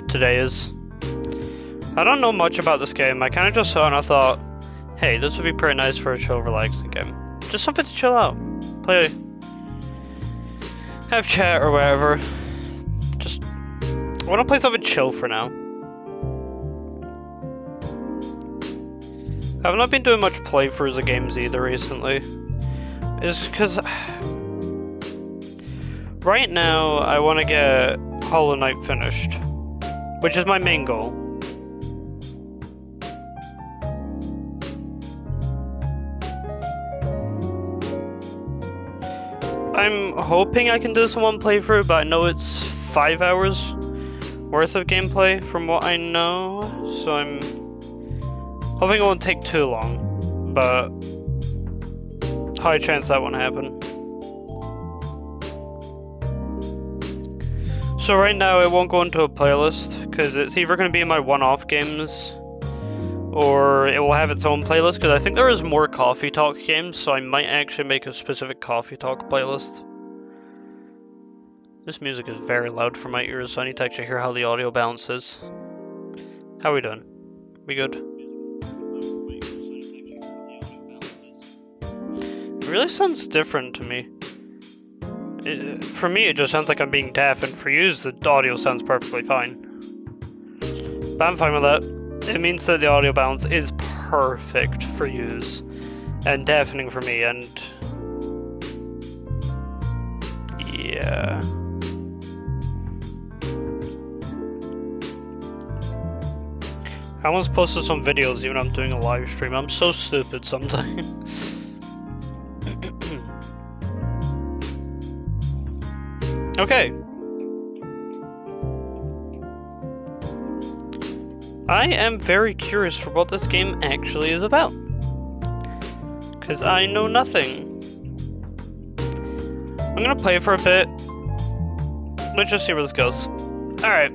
today is. I don't know much about this game. I kind of just saw it and I thought, hey, this would be pretty nice for a chill, relaxing game. Just something to chill out. Play, have chat or whatever. Just, I want to play something chill for now. I've not been doing much playthroughs of games either recently. It's because right now I want to get Hollow Knight finished, which is my main goal. I'm hoping I can do this in one playthrough, but I know it's 5 hours worth of gameplay from what I know, so I'm hoping it won't take too long, but high chance that won't happen. So right now it won't go into a playlist, because it's either going to be in my one-off games, or it will have its own playlist, because I think there is more Coffee Talk games, so I might actually make a specific Coffee Talk playlist. This music is very loud for my ears, so I need to actually hear how the audio balance is. How are we doing? We good? It really sounds different to me. For me, it just sounds like I'm being deaf, and for you, the audio sounds perfectly fine. But I'm fine with that. It means that the audio balance is perfect for use, and deafening for me, and yeah. I almost posted some videos even though I'm doing a live stream. I'm so stupid sometimes. Okay. I am very curious for what this game actually is about, because I know nothing. I'm gonna play for a bit. Let's just see where this goes. Alright.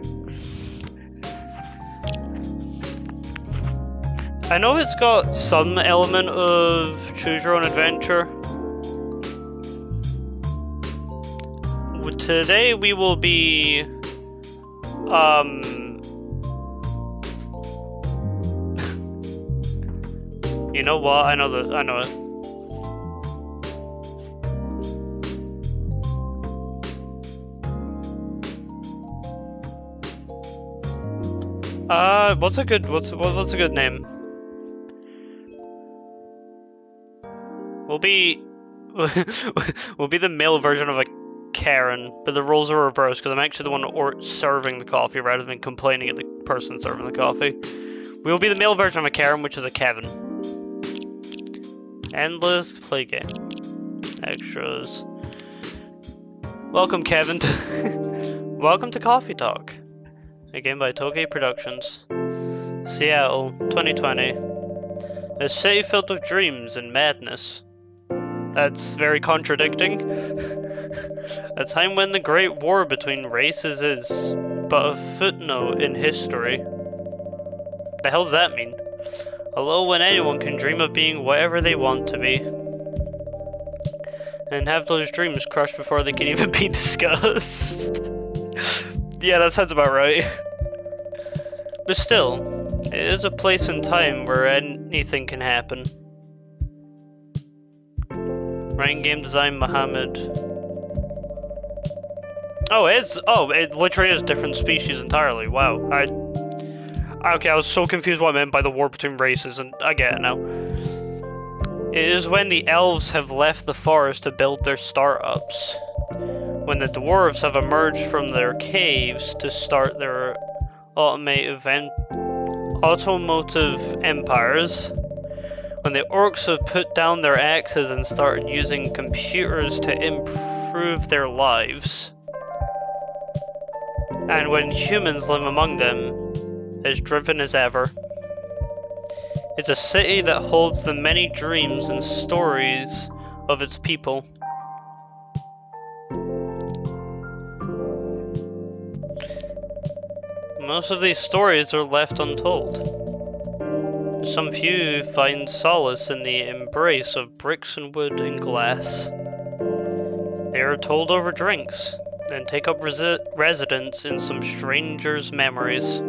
I know it's got some element of choose your own adventure. Today we will be you know what? I know it. What's a good name? We'll be the male version of a Karen, but the roles are reversed because I'm actually the one serving the coffee rather than complaining at the person serving the coffee. We will be the male version of a Karen, which is a Kevin. Endless play game. Extras. Welcome, Kevin. Welcome to Coffee Talk, a game by Toge Productions. Seattle, 2020. A city filled with dreams and madness. That's very contradicting. A time when the great war between races is but a footnote in history. The hell's that mean? Although when anyone can dream of being whatever they want to be. And have those dreams crushed before they can even be discussed. Yeah, that sounds about right. But still, it is a place and time where anything can happen. Writing game design, Mohammed. Oh, it literally is different species entirely. Wow. Okay, I was so confused what I meant by the war between races, and I get it now. It is when the elves have left the forest to build their startups. When the dwarves have emerged from their caves to start their automotive empires. When the orcs have put down their axes and started using computers to improve their lives. And when humans live among them, as driven as ever. It's a city that holds the many dreams and stories of its people. Most of these stories are left untold. Some few find solace in the embrace of bricks and wood and glass. They are told over drinks, then take up residence in some stranger's memories.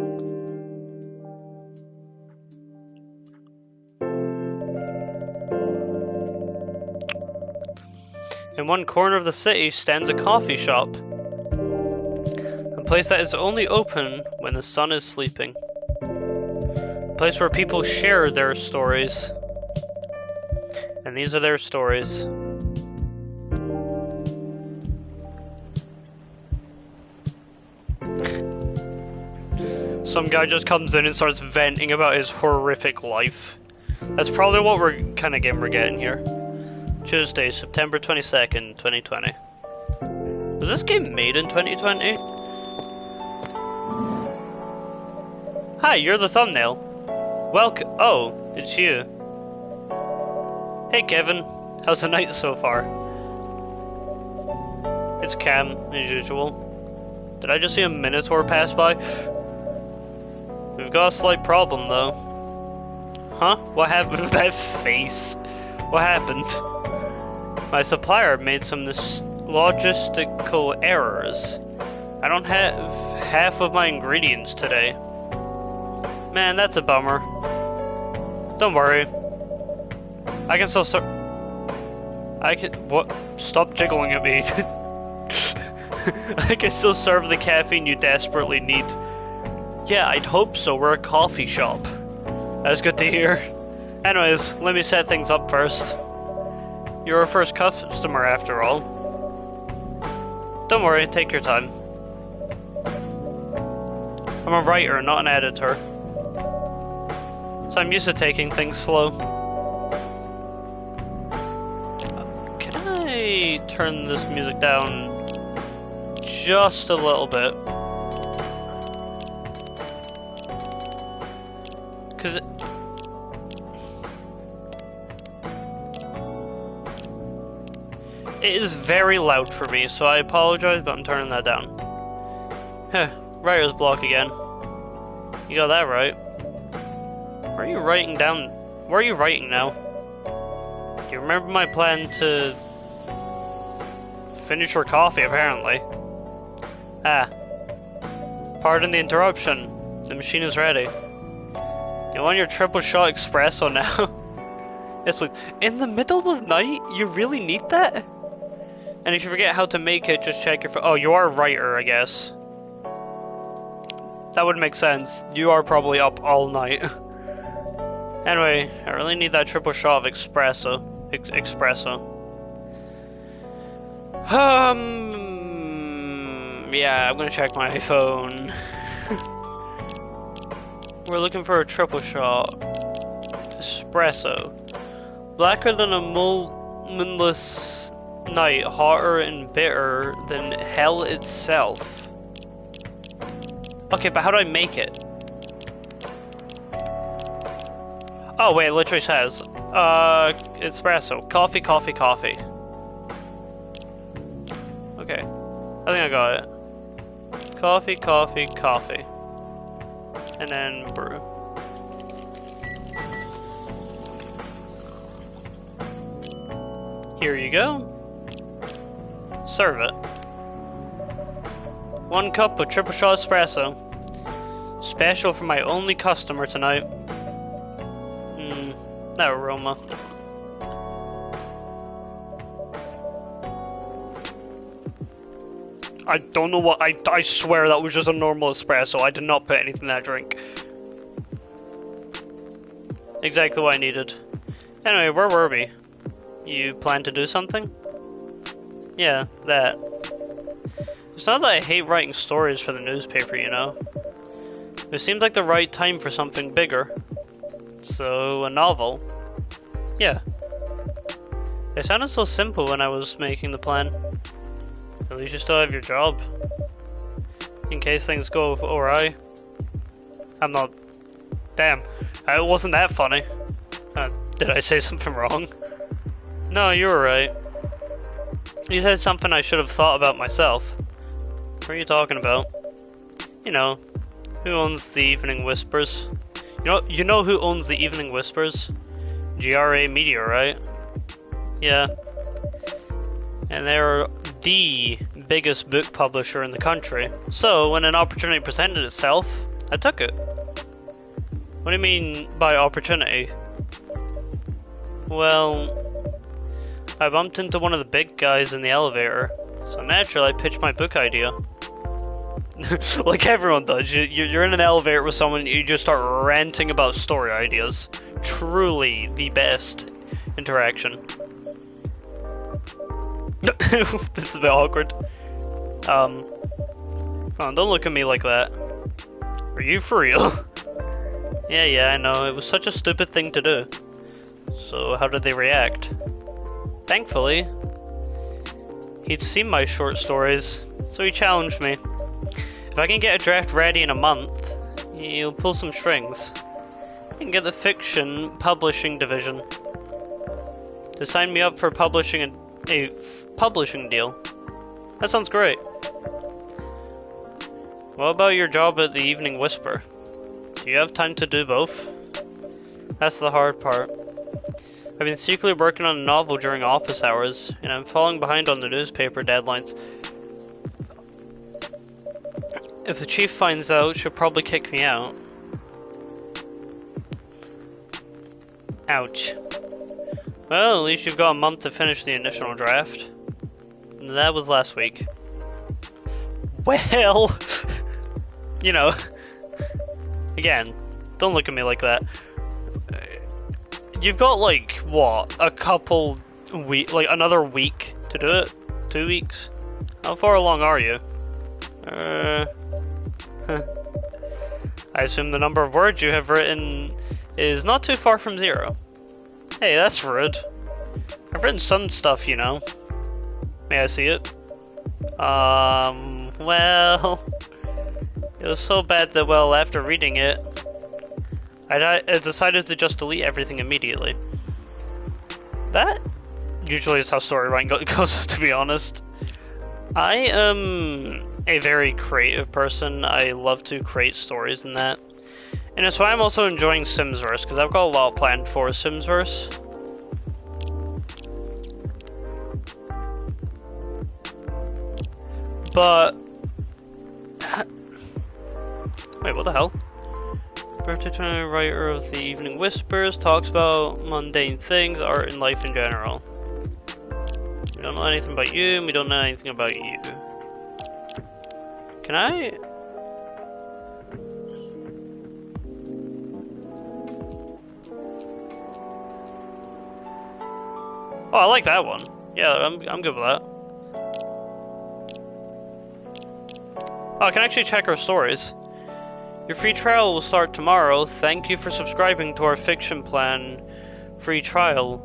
In one corner of the city stands a coffee shop. A place that is only open when the sun is sleeping. A place where people share their stories. And these are their stories. Some guy just comes in and starts venting about his horrific life. That's probably what kind of game we're getting here. Tuesday, September 22nd, 2020. Was this game made in 2020? Hi, you're the thumbnail. Welcome. Oh, it's you. Hey Kevin, how's the night so far? It's Cam, as usual. Did I just see a Minotaur pass by? We've got a slight problem though. Huh? What happened with that face? What happened? My supplier made some logistical errors. I don't have half of my ingredients today. Man, that's a bummer. Don't worry. I can still what? Stop jiggling at me. I can still serve the caffeine you desperately need. Yeah, I'd hope so. We're a coffee shop. That's good to hear. Anyways, let me set things up first. You're our first customer after all. Don't worry, take your time. I'm a writer, not an editor. So I'm used to taking things slow. Can I turn this music down just a little bit? Because it is very loud for me, so I apologize, but I'm turning that down. Heh, writer's block again. You got that right. Where are you writing down? Where are you writing now? Do you remember my plan to finish your coffee, apparently? Ah. Pardon the interruption. The machine is ready. You want your triple shot espresso now? Yes, please. In the middle of the night? You really need that? And if you forget how to make it, just check your phone. Oh, you are a writer, I guess. That would make sense. You are probably up all night. Anyway, I really need that triple shot of espresso. Yeah, I'm gonna check my phone. We're looking for a triple shot. Espresso. Blacker than a moonless night, hotter and bitter than hell itself. Okay, but how do I make it? Oh wait, it literally says, espresso. Coffee, coffee, coffee. Okay, I think I got it. Coffee, coffee, coffee. And then brew. Here you go. Serve it. 1 cup of triple shot espresso. Special for my only customer tonight. That aroma. I don't know what, I swear that was just a normal espresso. I did not put anything in that drink. Exactly what I needed. Anyway, where were we? You plan to do something? Yeah, that. It's not that I hate writing stories for the newspaper, you know. It seemed like the right time for something bigger. So, a novel? Yeah. It sounded so simple when I was making the plan. At least you still have your job. In case things go awry. I'm not... Damn, it wasn't that funny. Did I say something wrong? No, you were right. You said something I should have thought about myself. What are you talking about? You know, who owns the Evening Whispers? You know who owns the Evening Whispers? GRA Media, right? Yeah. And they're the biggest book publisher in the country. So when an opportunity presented itself, I took it. What do you mean by opportunity? Well, I bumped into one of the big guys in the elevator, so naturally I pitched my book idea. Like everyone does, you're in an elevator with someone, you just start ranting about story ideas. Truly the best interaction. This is a bit awkward. Come on, don't look at me like that. Are you for real? Yeah, I know, it was such a stupid thing to do. So how did they react? Thankfully, he'd seen my short stories, so he challenged me. If I can get a draft ready in a month, he'll pull some strings. I can get the fiction publishing division to sign me up for publishing a publishing deal. That sounds great. What about your job at the Evening Whisper? Do you have time to do both? That's the hard part. I've been secretly working on a novel during office hours, and I'm falling behind on the newspaper deadlines. If the chief finds out, she'll probably kick me out. Ouch. Well, at least you've got a month to finish the initial draft. That was last week. Well, you know, again, don't look at me like that. You've got like, what, a couple weeks, like another week to do it? 2 weeks? How far along are you? I assume the number of words you have written is not too far from 0. Hey, that's rude. I've written some stuff, you know. May I see it? Well, it was so bad that, well, after reading it, I decided to just delete everything immediately. That usually is how story goes, to be honest. I am a very creative person. I love to create stories and that. And that's why I'm also enjoying Simsverse, because I've got a lot planned for Simsverse. But... wait, what the hell? Particular writer of the Evening Whispers talks about mundane things, art, and life in general. We don't know anything about you, and we don't know anything about you. Can I... oh, I like that one. Yeah, I'm good with that. Oh, I can actually check our stories. Your free trial will start tomorrow. Thank you for subscribing to our fiction plan free trial.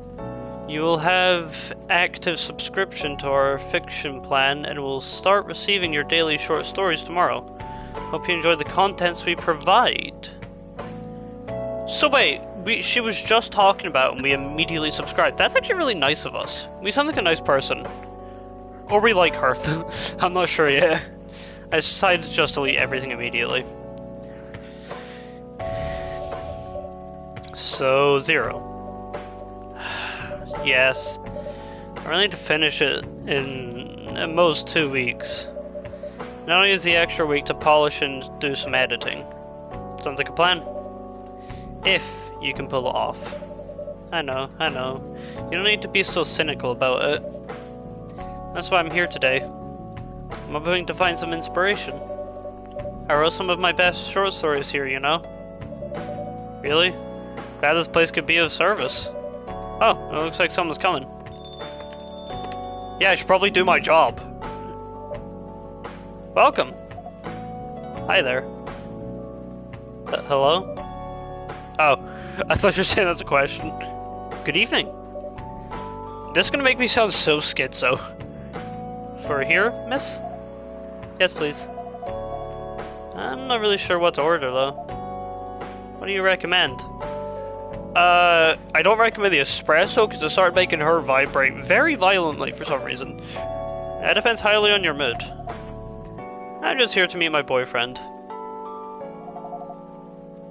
You will have active subscription to our fiction plan and will start receiving your daily short stories tomorrow. Hope you enjoy the contents we provide. So wait, she was just talking about and we immediately subscribed. That's actually really nice of us. We sound like a nice person. Or we like her. I'm not sure yet. I decided to just delete everything immediately. So, 0. Yes. I really need to finish it in at most 2 weeks. And I'll use the extra week to polish and do some editing. Sounds like a plan. If you can pull it off. I know. You don't need to be so cynical about it. That's why I'm here today. I'm hoping to find some inspiration. I wrote some of my best short stories here, you know? Really? Glad this place could be of service. Oh, it looks like someone's coming. Yeah, I should probably do my job. Welcome. Hi there. Hello? Oh, I thought you were saying that's a question. Good evening. This is gonna make me sound so schizo. For here, miss? Yes, please. I'm not really sure what to order, though. What do you recommend? I don't recommend the espresso because it started making her vibrate very violently for some reason. That depends highly on your mood. I'm just here to meet my boyfriend.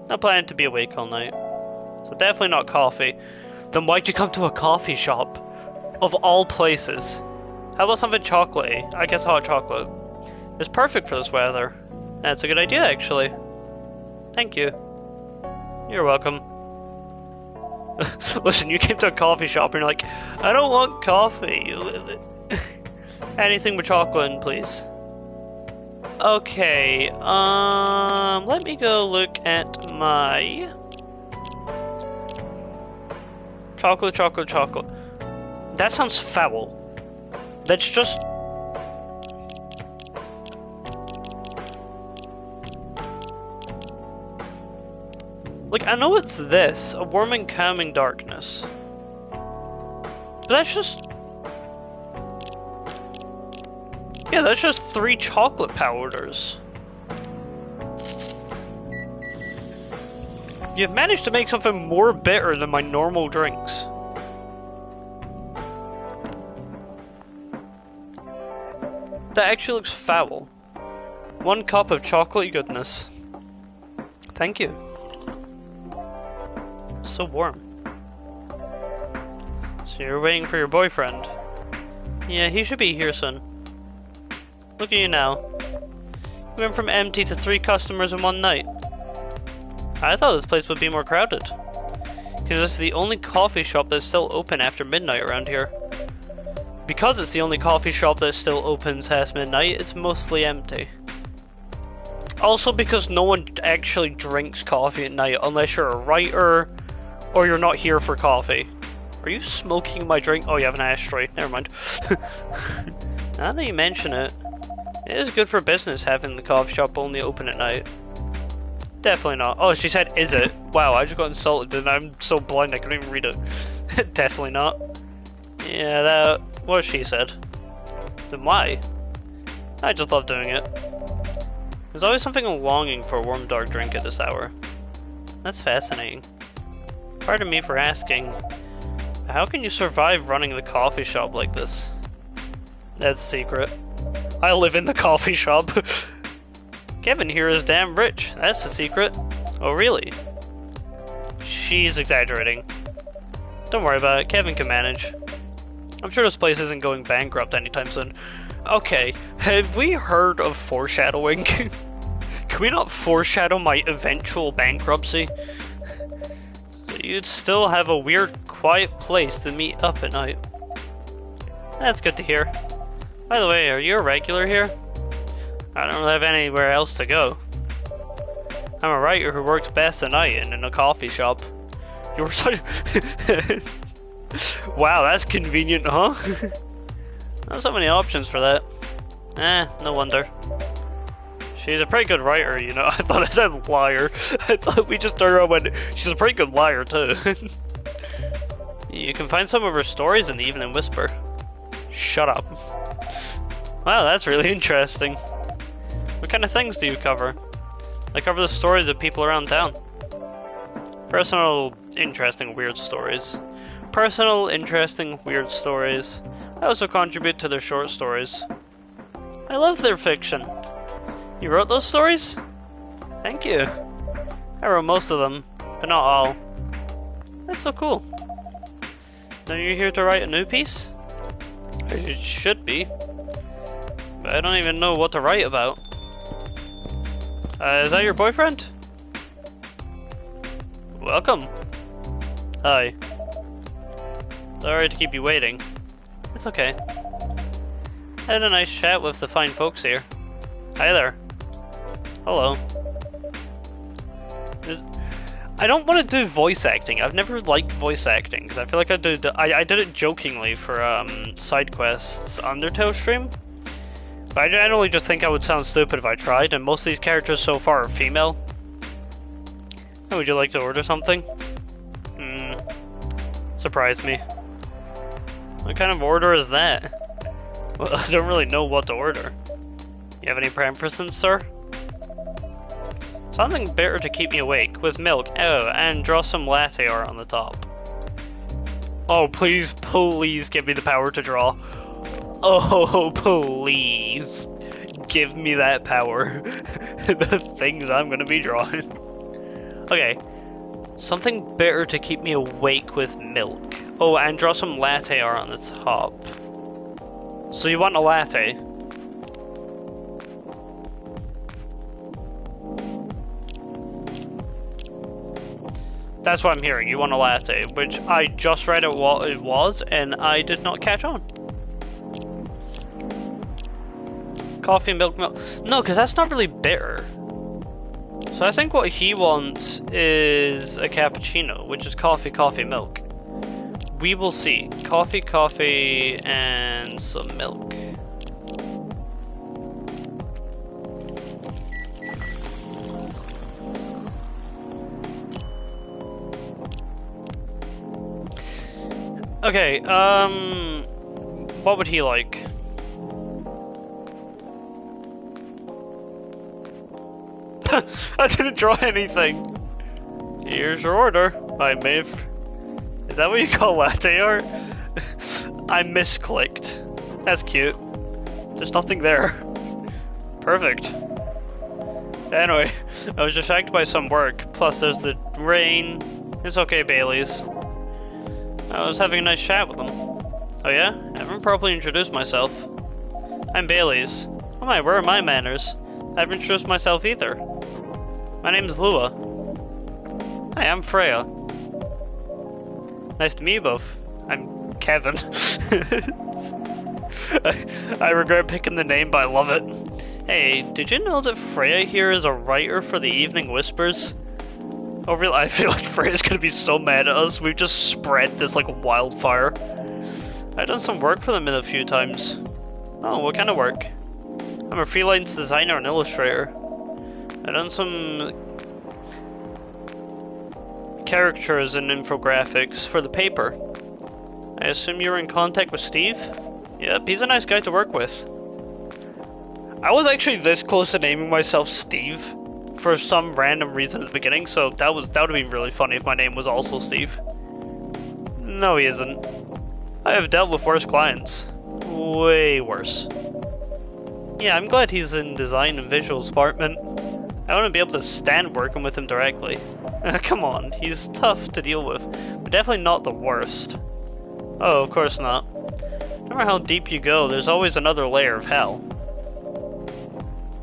Not planning to be awake all night. So definitely not coffee. Then why'd you come to a coffee shop? Of all places. How about something chocolatey? I guess hot chocolate. It's perfect for this weather. That's a good idea, actually. Thank you. You're welcome. Listen, you came to a coffee shop and you're like, I don't want coffee. Anything with chocolate in, please. Okay, let me go look at my... Chocolate, chocolate, chocolate. That sounds foul. That's just... Like, I know it's this, a warm and calming darkness. But that's just... Yeah, that's just 3 chocolate powders. You've managed to make something more bitter than my normal drinks. That actually looks foul. 1 cup of chocolate goodness. Thank you. So warm. So you're waiting for your boyfriend. Yeah, he should be here soon. Look at you now. You went from empty to 3 customers in one night. I thought this place would be more crowded. Because it's the only coffee shop that's still open after midnight around here. Because it's the only coffee shop that still opens past midnight, it's mostly empty. Also because no one actually drinks coffee at night unless you're a writer or you're not here for coffee. Are you smoking my drink? Oh, you have an ashtray. Never mind. Now that you mention it, it is good for business having the coffee shop only open at night. Definitely not. Oh, she said, is it? Wow, I just got insulted and I'm so blind I couldn't even read it. Definitely not. Yeah, that... what she said. Then why? I just love doing it. There's always something longing for a warm dark drink at this hour. That's fascinating. Pardon me for asking, how can you survive running the coffee shop like this? That's a secret. I live in the coffee shop. Kevin here is damn rich. That's the secret. Oh, really? She's exaggerating. Don't worry about it. Kevin can manage. I'm sure this place isn't going bankrupt anytime soon. Okay, have we heard of foreshadowing? Can we not foreshadow my eventual bankruptcy? You'd still have a weird, quiet place to meet up at night. That's good to hear. By the way, are you a regular here? I don't really have anywhere else to go. I'm a writer who works best at night and in a coffee shop. You were such... Wow, that's convenient, huh? Not so many options for that. No wonder. She's a pretty good writer, you know. I thought I said liar. I thought we just turned around and went, she's a pretty good liar, too. You can find some of her stories in the Evening Whisper. Shut up. Wow, that's really interesting. What kind of things do you cover? I cover the stories of people around town. Personal, interesting, weird stories. Personal, interesting, weird stories. I also contribute to their short stories. I love their fiction. You wrote those stories? Thank you. I wrote most of them, but not all. That's so cool. Now you're here to write a new piece? It should be. But I don't even know what to write about. Is that your boyfriend? Welcome. Hi. Sorry to keep you waiting. It's okay. I had a nice chat with the fine folks here. Hi there. Hello. I don't want to do voice acting. I've never liked voice acting because I feel like I did it jokingly for side quests Undertale stream. But I generally just think I would sound stupid if I tried, and most of these characters so far are female. Oh, would you like to order something? Surprise me. What kind of order is that? Well, I don't really know what to order. You have any preferences, sir? Something bitter to keep me awake, with milk, and draw some latte art on the top. Oh, please, please give me the power to draw. Oh, please. Give me that power. The things I'm gonna be drawing. Okay. Something bitter to keep me awake with milk. Oh, and draw some latte art on the top. So you want a latte? That's what I'm hearing. You want a latte, which I just read what it was, and I did not catch on. Coffee, milk. No, because that's not really bitter. So I think what he wants is a cappuccino, which is coffee, coffee, milk. We will see. Coffee, coffee, and some milk. Okay, what would he like? I didn't draw anything. Here's your order. I may have... Is that what you call latte art? I misclicked. That's cute. There's nothing there. Perfect. Anyway, I was distracted by some work. Plus there's the rain. It's okay, Bailey's. I was having a nice chat with him. Oh yeah? I haven't properly introduced myself. I'm Bailey's. Oh my, where are my manners? I haven't introduced myself either. My name is Lua. Hi, I'm Freya. Nice to meet you both. I'm Kevin. I regret picking the name, but I love it. Hey, did you know that Freya here is a writer for the Evening Whispers? Oh really? I feel like Freya's gonna be so mad at us. We've just spread this like wildfire. I've done some work for them a few times. Oh, what kind of work? I'm a freelance designer and illustrator. I've done some caricatures and infographics for the paper. I assume you were in contact with Steve? Yep, he's a nice guy to work with. I was actually this close to naming myself Steve for some random reason at the beginning, so that would have been really funny if my name was also Steve. No, he isn't. I have dealt with worse clients. Way worse. Yeah, I'm glad he's in design and visuals department. I wouldn't be able to stand working with him directly. Come on, he's tough to deal with, but definitely not the worst. Oh, of course not. No matter how deep you go, there's always another layer of hell.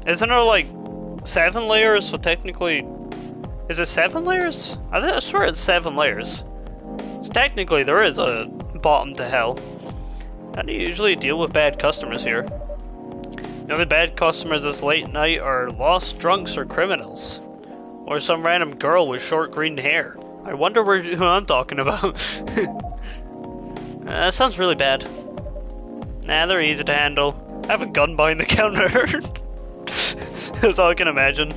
Isn't there like 7 layers, so technically... Is it 7 layers? I swear it's 7 layers. So technically there is a bottom to hell. How do you usually deal with bad customers here? The only bad customers this late night are lost drunks or criminals. Or some random girl with short green hair. I wonder who I'm talking about. That sounds really bad. Nah, they're easy to handle. I have a gun behind the counter. That's all I can imagine.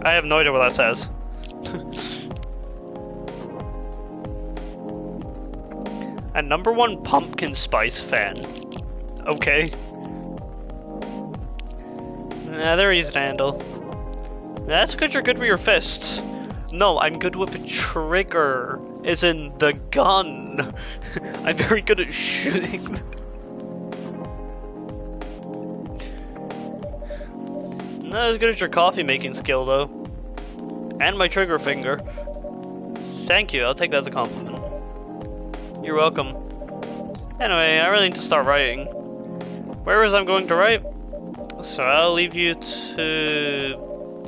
I have no idea what that says. A #1 pumpkin spice fan. Okay. Nah, they're easy to handle. That's good you're good with your fists. No, I'm good with a trigger. As in the gun. I'm very good at shooting. Not as good as your coffee making skill though. And my trigger finger. Thank you, I'll take that as a compliment. You're welcome. Anyway, I really need to start writing. Where is I'm going to write? So I'll leave you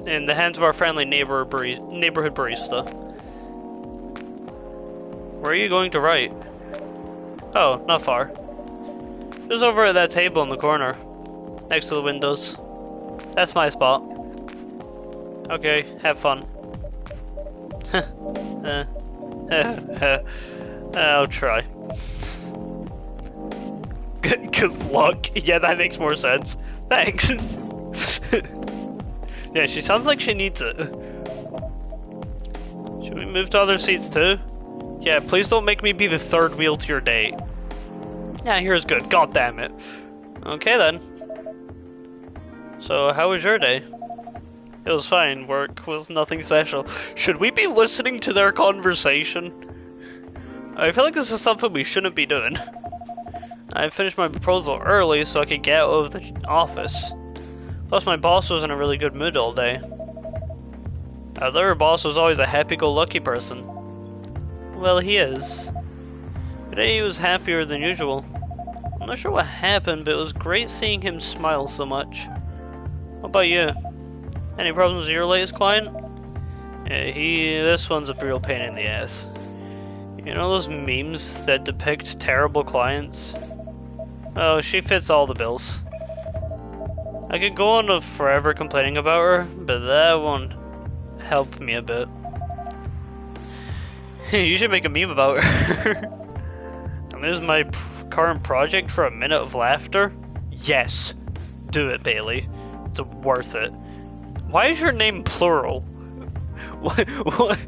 in the hands of our friendly neighborhood barista. Where are you going to write? Oh, not far. Just over at that table in the corner, next to the windows. That's my spot. Okay, have fun. I'll try. Good luck. Yeah, that makes more sense. Thanks. Yeah, she sounds like she needs it. Should we move to other seats too? Yeah, please don't make me be the third wheel to your date. Yeah, here's good. God damn it. Okay then. So, how was your day? It was fine. Work was nothing special. Should we be listening to their conversation? I feel like this is something we shouldn't be doing. I finished my proposal early so I could get out of the office. Plus my boss was in a really good mood all day. Our other boss was always a happy-go-lucky person. Well, he is. Today he was happier than usual. I'm not sure what happened, but it was great seeing him smile so much. What about you? Any problems with your latest client? Yeah, this one's a real pain in the ass. You know those memes that depict terrible clients? Oh, she fits all the bills. I could go on forever complaining about her, but that won't help me a bit. You should make a meme about her. And this is my current project for a minute of laughter? Yes. Do it, Bailey. It's worth it. Why is your name plural? What?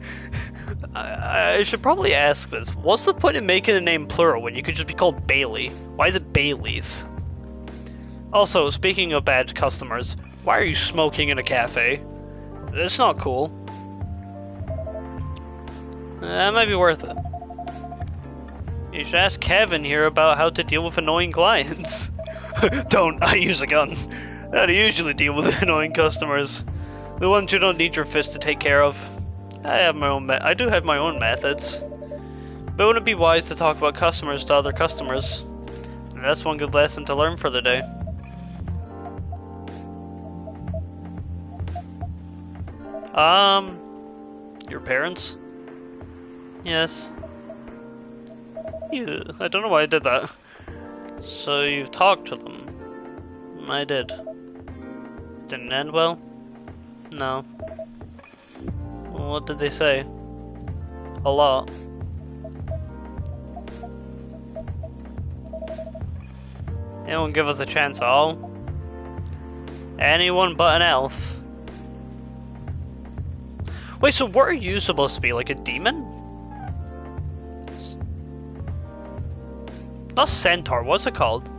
I should probably ask this. What's the point in making a name plural when you could just be called Bailey? Why is it Bailey's? Also, speaking of bad customers, why are you smoking in a cafe? That's not cool. That might be worth it. You should ask Kevin here about how to deal with annoying clients. Don't, I use a gun. How to usually deal with annoying customers. The ones who don't need your fist to take care of. I do have my own methods. But wouldn't it be wise to talk about customers to other customers? And that's one good lesson to learn for the day. Your parents? Yes. Yeah, I don't know why I did that. So you've talked to them? I did. Didn't end well? No. What did they say? A lot. They won't give us a chance at all. Anyone but an elf. Wait, so what are you supposed to be, like a demon? Not centaur, what's it called?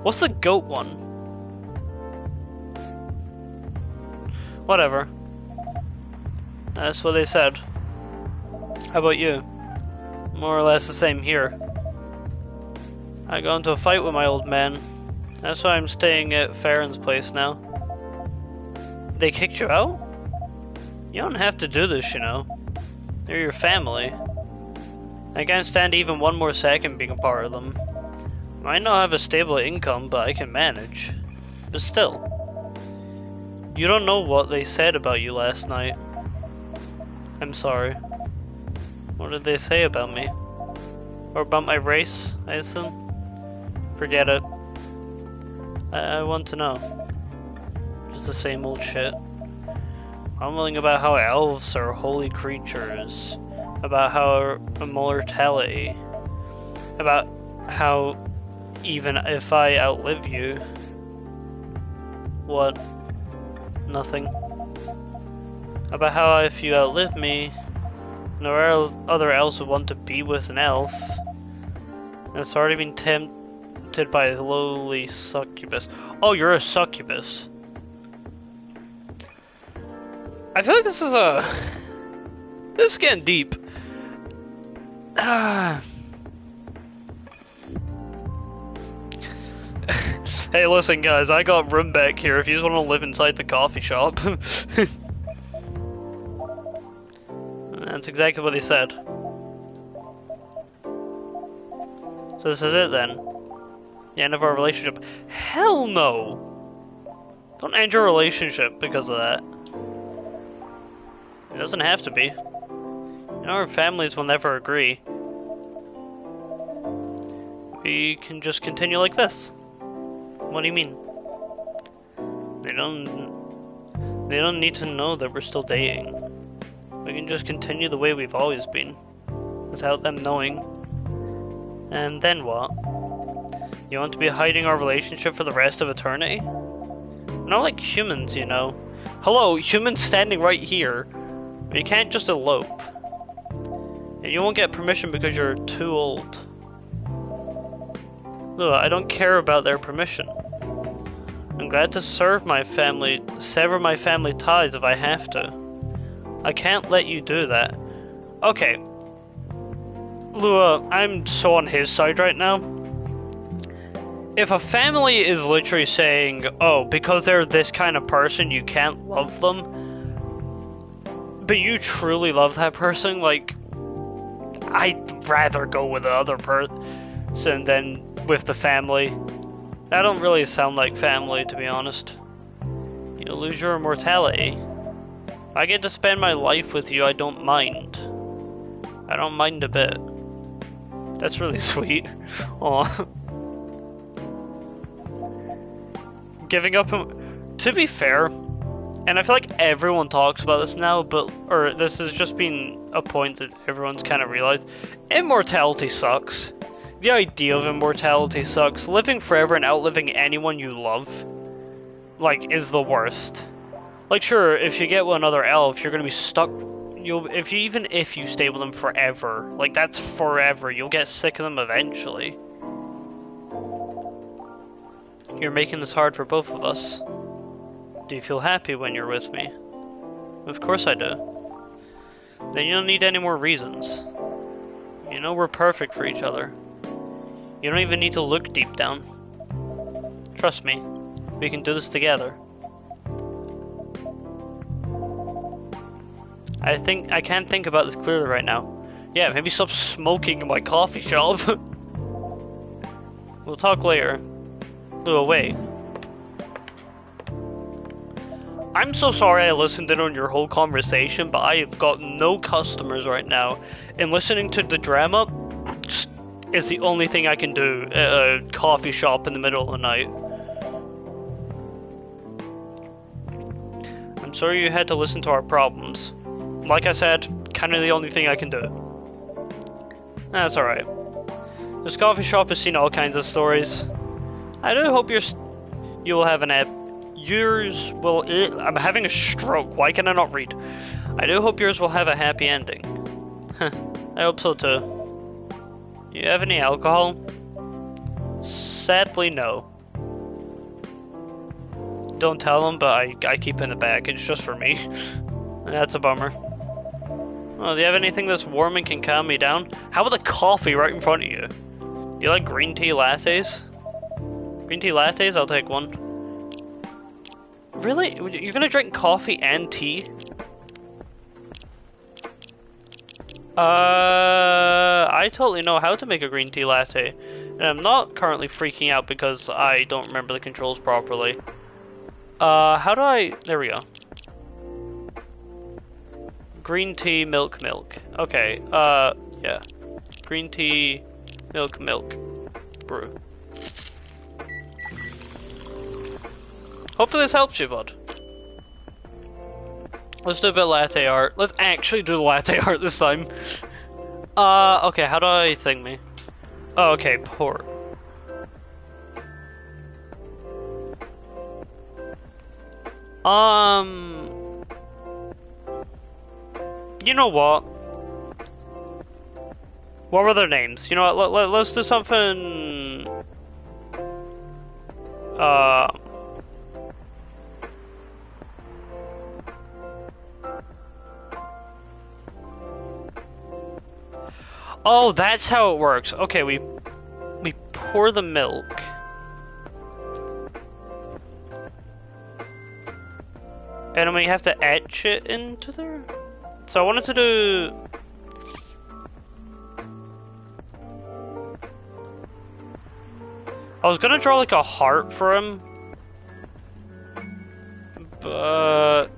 What's the goat one? Whatever. That's what they said. How about you? More or less the same here. I got into a fight with my old man. That's why I'm staying at Farron's place now. They kicked you out? You don't have to do this, you know. They're your family. I can't stand even one more second being a part of them. Might not have a stable income, but I can manage. But still. You don't know what they said about you last night. I'm sorry. What did they say about me? Or about my race, I assume? Forget it. I want to know. Just the same old shit. Mumbling about how elves are holy creatures. About how immortality. About how even if I outlive you. What? Nothing. About how if you outlive me, no other elves would want to be with an elf. And it's already been tempted by a lowly succubus. Oh, you're a succubus. I feel like this is getting deep. Hey, listen guys, I got room back here if you just want to live inside the coffee shop. That's exactly what he said. So this is it then? The end of our relationship? Hell no! Don't end your relationship because of that. It doesn't have to be. You know, our families will never agree. We can just continue like this. What do you mean? They don't need to know that we're still dating. We can just continue the way we've always been, without them knowing. And then what? You want to be hiding our relationship for the rest of eternity? Not like humans, you know. Hello, humans standing right here. You can't just elope. And you won't get permission because you're too old. Look, I don't care about their permission. I'm glad to sever my family ties if I have to. I can't let you do that. Okay. Lua, I'm so on his side right now. If a family is literally saying, oh, because they're this kind of person, you can't love them, but you truly love that person, like, I'd rather go with the other person than with the family. That don't really sound like family, to be honest. You'll lose your immortality. If I get to spend my life with you, I don't mind. I don't mind a bit. That's really sweet. Aw. Giving up. To be fair, and I feel like everyone talks about this now, or this has just been a point that everyone's kind of realized. Immortality sucks. The idea of immortality sucks. Living forever and outliving anyone you love, like, is the worst. Like, sure, if you get with another elf, you're gonna be stuck. Even if you stay with them forever, like, that's forever. You'll get sick of them eventually. You're making this hard for both of us. Do you feel happy when you're with me? Of course I do. Then you don't need any more reasons. You know we're perfect for each other. You don't even need to look deep down. Trust me, we can do this together. I can't think about this clearly right now. Yeah, maybe stop smoking in my coffee shop. We'll talk later. Lua, wait. I'm so sorry I listened in on your whole conversation, but I have got no customers right now. And listening to the drama is the only thing I can do at a coffee shop in the middle of the night. I'm sorry you had to listen to our problems. Like I said, kind of the only thing I can do. That's alright. This coffee shop has seen all kinds of stories. I do hope you will have an yours will. I'm having a stroke. Why can I not read? I do hope yours will have a happy ending. I hope so too. You have any alcohol? Sadly, no. Don't tell them, but I keep it in the bag. It's just for me. That's a bummer. Oh, do you have anything that's warm and can calm me down? How about the coffee right in front of you? Do you like green tea lattes? Green tea lattes? I'll take one. Really? You're gonna drink coffee and tea? I totally know how to make a green tea latte. And I'm not currently freaking out because I don't remember the controls properly. How do I... There we go. Green tea, milk. Okay, yeah. Green tea, milk, brew. Hopefully this helps you, bud. Let's do a bit of latte art. Let's actually do the latte art this time. Okay, how do I thing me? Oh, okay, pour. You know what? What were their names? You know what, let's do something... Oh, that's how it works. Okay, we pour the milk. And then we have to etch it into there? So I wanted to do... I was gonna draw like a heart for him. But...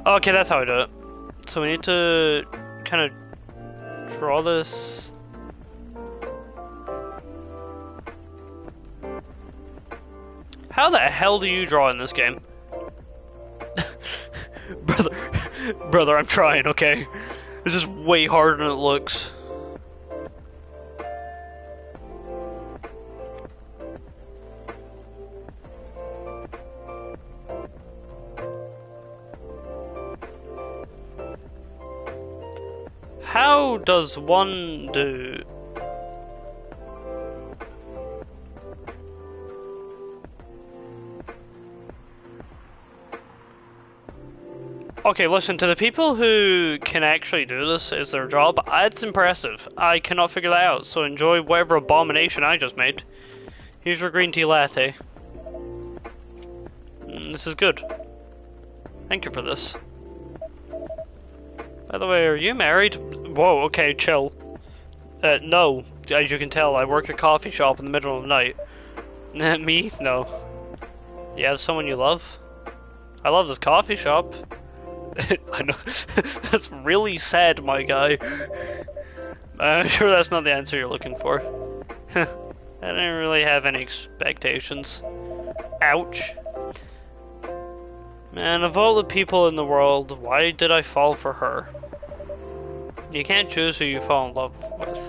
Okay, that's how I do it. So we need to kind of draw this. How the hell do you draw in this game? Brother, I'm trying, okay? This is way harder than it looks. How does one do... Okay, listen, to the people who can actually do this as their job, it's impressive. I cannot figure that out, so enjoy whatever abomination I just made. Here's your green tea latte. This is good. Thank you for this. By the way, are you married? Whoa, okay, chill. No. As you can tell, I work a coffee shop in the middle of the night. Me? No. You have someone you love? I love this coffee shop. I know. That's really sad, my guy. I'm sure that's not the answer you're looking for. I didn't really have any expectations. Ouch. Man, of all the people in the world, why did I fall for her? You can't choose who you fall in love with.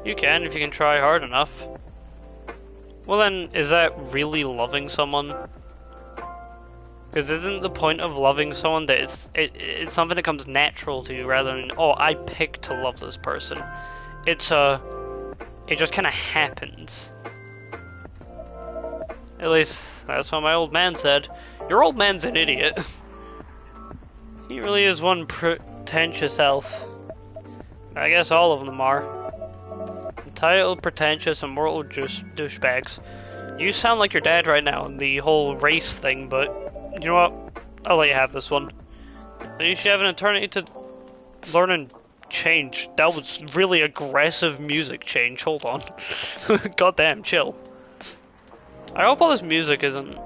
You can if you can try hard enough. Well then, is that really loving someone? Because isn't the point of loving someone that it's something that comes natural to you rather than, oh, I picked to love this person. It just kind of happens. At least, that's what my old man said. Your old man's an idiot. He really is one pretentious elf. I guess all of them are. Entitled, pretentious, and mortal douchebags. You sound like your dad right now in the whole race thing, but you know what? I'll let you have this one. At least you have an eternity to learn and change. That was really aggressive music change. Hold on. Goddamn, chill. I hope all this music isn't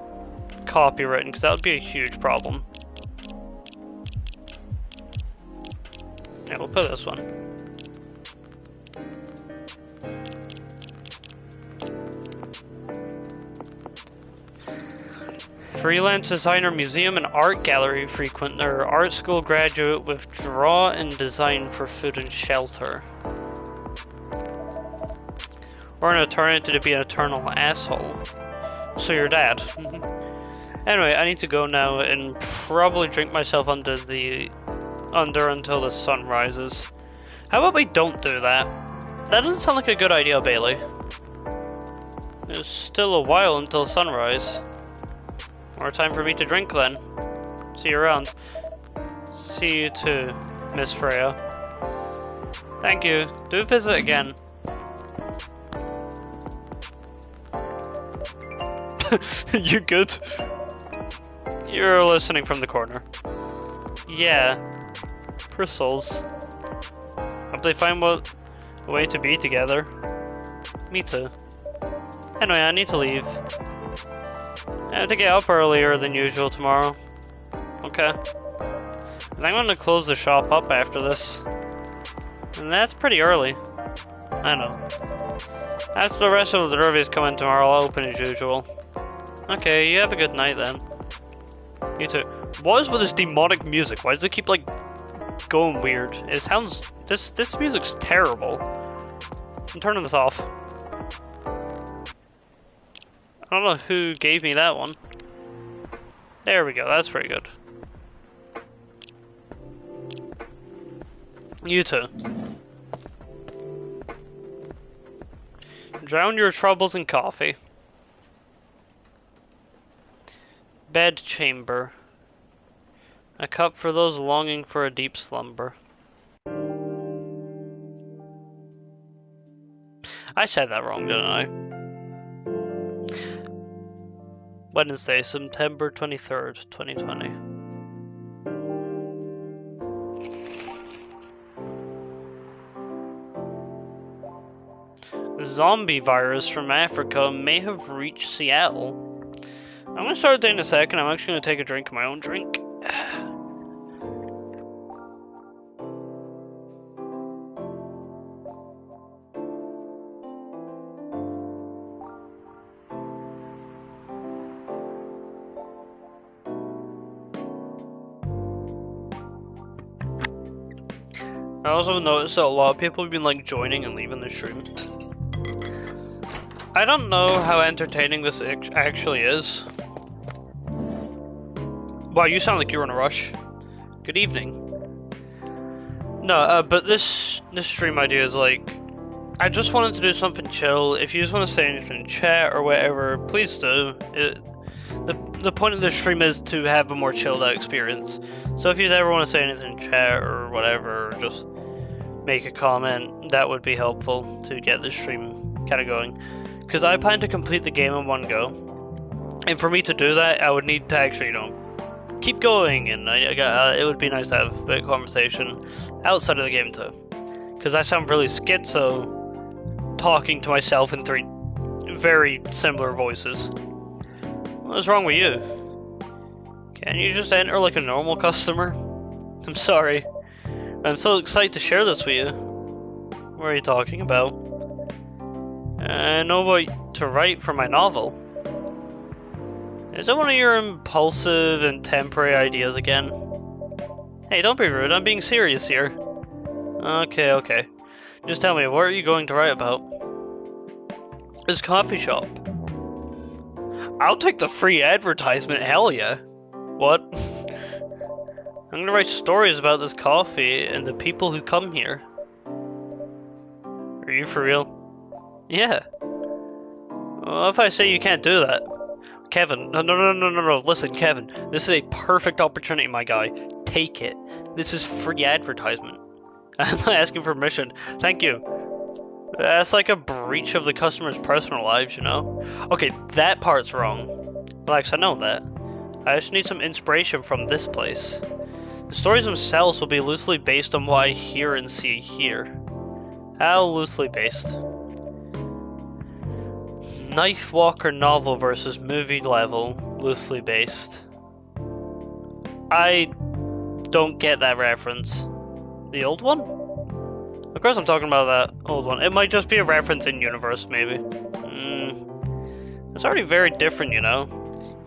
copywritten, because that would be a huge problem. Yeah, we'll put this one. Freelance designer, museum, and art gallery frequenter, art school graduate with draw and design for food and shelter. Or an eternity to be an eternal asshole. So your dad. Anyway, I need to go now and probably drink myself under until the sun rises. How about we don't do that? That doesn't sound like a good idea, Bailey. There's still a while until sunrise. More time for me to drink then. See you around. See you too, Miss Freya. Thank you. Do visit again. You good? You're listening from the corner. Yeah. Bristles. Hope they find a way to be together. Me too. Anyway, I need to leave. I have to get up earlier than usual tomorrow. Okay. And I'm gonna close the shop up after this. And that's pretty early. I know. After the rest of the derbies come in tomorrow, I'll open as usual. Okay, you have a good night then. You too. What is with this demonic music? Why does it keep, like, going weird? It sounds... This music's terrible. I'm turning this off. I don't know who gave me that one. There we go, that's pretty good. You too. Drown your troubles in coffee. Bed chamber. A cup for those longing for a deep slumber. I said that wrong, didn't I? Wednesday, September 23rd, 2020. The zombie virus from Africa may have reached Seattle. I'm gonna start it in a second. I'm actually gonna take a drink of my own drink. I also noticed that a lot of people have been like joining and leaving the stream. I don't know how entertaining this actually is. Wow, you sound like you're in a rush. Good evening. No, but this stream idea is like, I just wanted to do something chill. If you just want to say anything in chat or whatever, please do. The point of this stream is to have a more chilled out experience. So if you ever want to say anything in chat or whatever, or just make a comment, that would be helpful to get the stream kind of going. Because I plan to complete the game in one go. And for me to do that, I would need to actually, keep going, and it would be nice to have a bit of conversation outside of the game too. Because I sound really schizo talking to myself in three very similar voices. What's wrong with you? Can't you just enter like a normal customer? I'm sorry. I'm so excited to share this with you. What are you talking about? I know what to write for my novel. Is it one of your impulsive and temporary ideas again? Hey, don't be rude, I'm being serious here. Okay. Just tell me, what are you going to write about? This coffee shop. I'll take the free advertisement, hell yeah. What? I'm gonna write stories about this coffee and the people who come here. Are you for real? Yeah. Well, if I say you can't do that. Kevin, no, listen, Kevin. This is a perfect opportunity, my guy. Take it. This is free advertisement. I'm not asking for permission. Thank you. That's like a breach of the customer's personal lives, you know? Okay, that part's wrong. Relax, I know that. I just need some inspiration from this place. The stories themselves will be loosely based on what I hear and see here. How loosely based? Knife Walker novel versus movie level, loosely based. I don't get that reference. The old one? Of course I'm talking about that old one. It might just be a reference in universe, maybe. It's already very different, you know?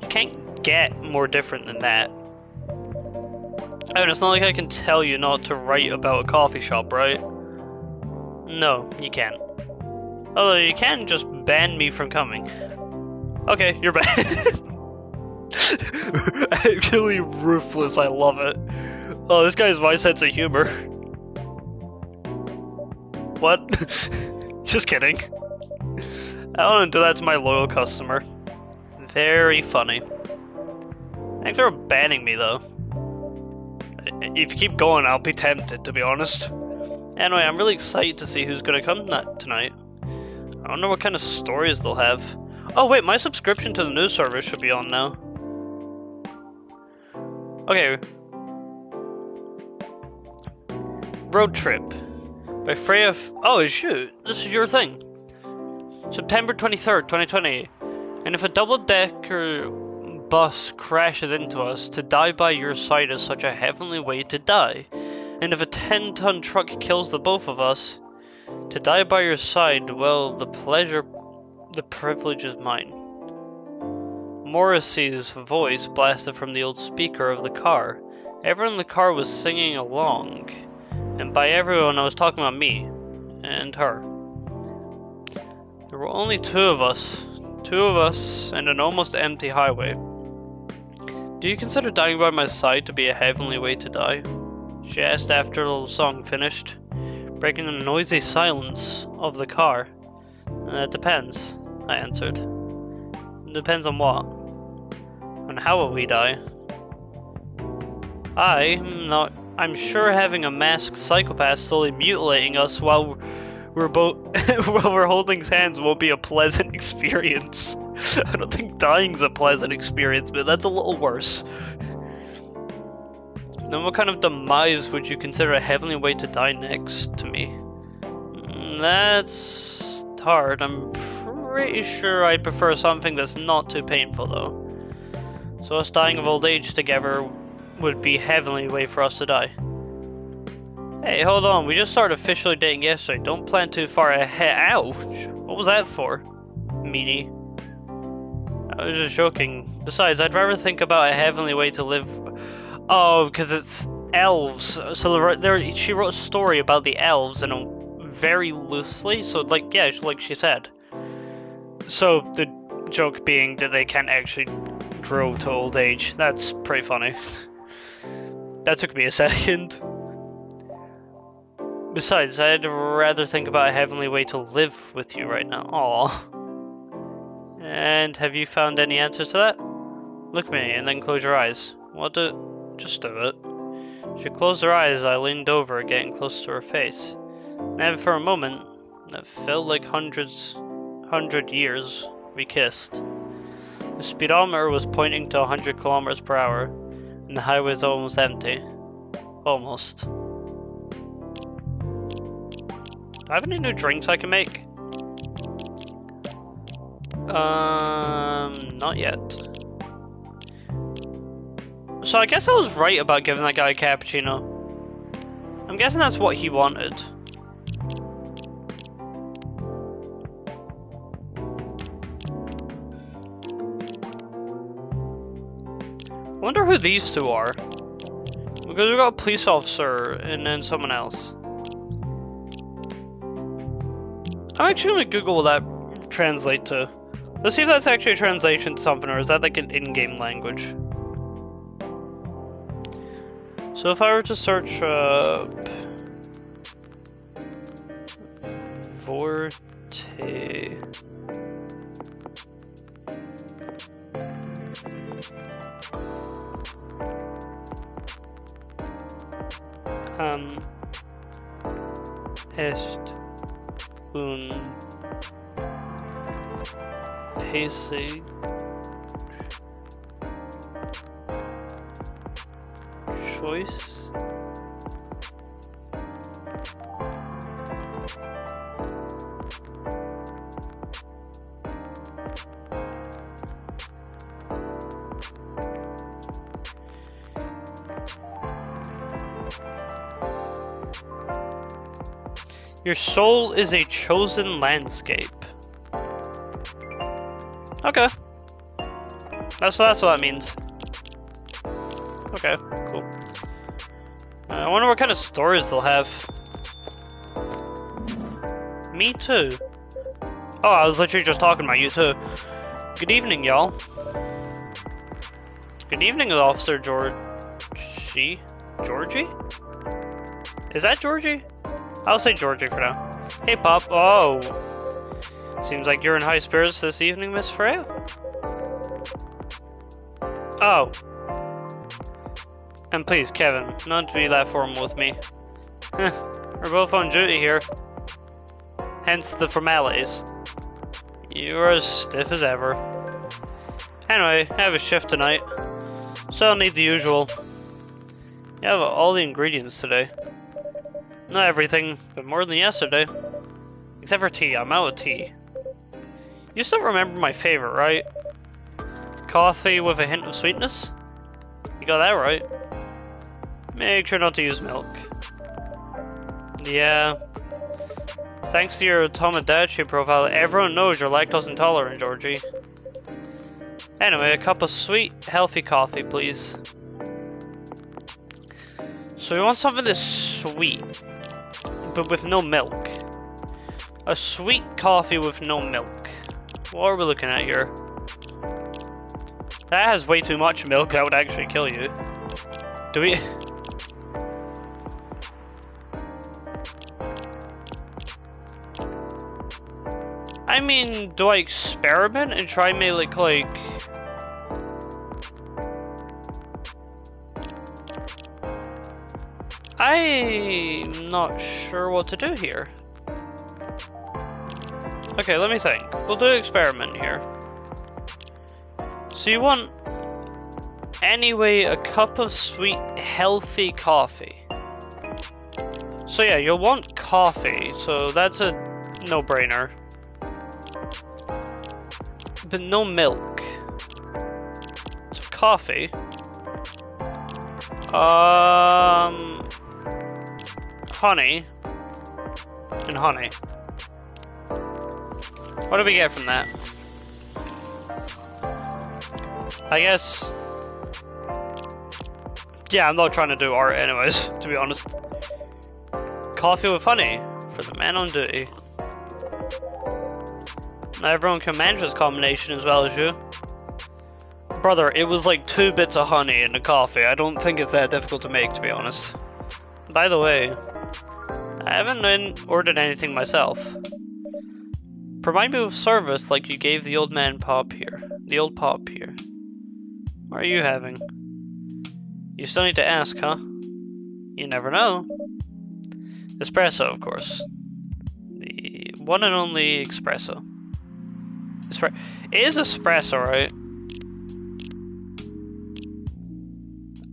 You can't get more different than that. I mean, it's not like I can tell you not to write about a coffee shop, right? No, you can't. Although you can just ban me from coming. Okay, you're banned. Actually ruthless, I love it. Oh, this guy's my sense of humor. What? Just kidding. I wouldn't do that to my loyal customer. Very funny. Thanks for banning me though. If you keep going, I'll be tempted, to be honest. Anyway, I'm really excited to see who's gonna come tonight. I don't know what kind of stories they'll have. Oh wait, my subscription to the news service should be on now. Okay. Road Trip by Freya. Oh shoot, this is your thing. September 23rd, 2020. And if a double-decker bus crashes into us, to die by your side is such a heavenly way to die. And if a 10-ton truck kills the both of us, to die by your side, well, the privilege is mine. Morrissey's voice blasted from the old speaker of the car. Everyone in the car was singing along. And by everyone, I was talking about me. And her. There were only two of us. And an almost empty highway. Do you consider dying by my side to be a heavenly way to die? She asked after the little song finished, breaking the noisy silence of the car. That depends, I answered. It depends on what? On how will we die? I'm sure having a masked psychopath slowly mutilating us while we're holding hands won't be a pleasant experience. I don't think dying's a pleasant experience, but that's a little worse. Then what kind of demise would you consider a heavenly way to die next to me? That's hard. I'm pretty sure I prefer something that's not too painful though. So us dying of old age together would be a heavenly way for us to die. Hey, hold on, we just started officially dating yesterday. Don't plan too far ahead. Ouch! What was that for? Meanie. I was just joking. Besides, I'd rather think about a heavenly way to live. Oh, because it's elves. So she wrote a story about the elves and very loosely. So, like, yeah, like she said. So the joke being that they can't actually grow to old age. That's pretty funny. That took me a second. Besides, I'd rather think about a heavenly way to live with you right now. Aww. And have you found any answers to that? Look at me and then close your eyes. Just do it. She closed her eyes. I leaned over, getting close to her face. And for a moment, that felt like 100 years, we kissed. The speedometer was pointing to 100 kilometers per hour. And the highway's almost empty. Almost. Do I have any new drinks I can make? Not yet. So I guess I was right about giving that guy a cappuccino. I'm guessing that's what he wanted. I wonder who these two are. Because we got a police officer and then someone else. I'm actually gonna Google what that translate to. Let's see if that's actually a translation to something, or is that like an in-game language? So if I were to search Vorte. Est un hasty choice. Your soul is a chosen landscape. Okay. That's what that means. Okay, cool. I wonder what kind of stories they'll have. Me too. Oh, I was literally just talking about you too. Good evening, y'all. Good evening, Officer Georgie. Georgie? Is that Georgie? I'll say Georgie for now. Hey, Pop. Oh. Seems like you're in high spirits this evening, Miss Freya. Oh. And please, Kevin, not to be that formal with me. We're both on duty here. Hence the formalities. You're as stiff as ever. Anyway, I have a shift tonight, so I'll need the usual. You have all the ingredients today. Not everything, but more than yesterday. Except for tea, I'm out of tea. You still remember my favorite, right? Coffee with a hint of sweetness? You got that right. Make sure not to use milk. Yeah. Thanks to your Tomodachi profile, everyone knows you're lactose intolerant, Georgie. Anyway, a cup of sweet, healthy coffee, please. So we want something that's sweet, but with no milk. A sweet coffee with no milk. What are we looking at here? That has way too much milk, that would actually kill you. Do we... I mean, do I experiment and try and make like... I'm not sure what to do here. Okay, let me think. We'll do an experiment here. So you want, anyway, a cup of sweet, healthy coffee. So yeah, you'll want coffee, so that's a no-brainer. But no milk. So coffee. Honey. And honey. What do we get from that? I guess... Yeah, I'm not trying to do art anyways, to be honest. Coffee with honey, for the man on duty. Not everyone can manage this combination as well as you. Brother, it was like 2 bits of honey in the coffee. I don't think it's that difficult to make, to be honest. By the way, I haven't ordered anything myself. Provide me with service like you gave the old man Pop here. The old Pop here. What are you having? You still need to ask, huh? You never know. Espresso, of course. The one and only espresso. It is espresso, right?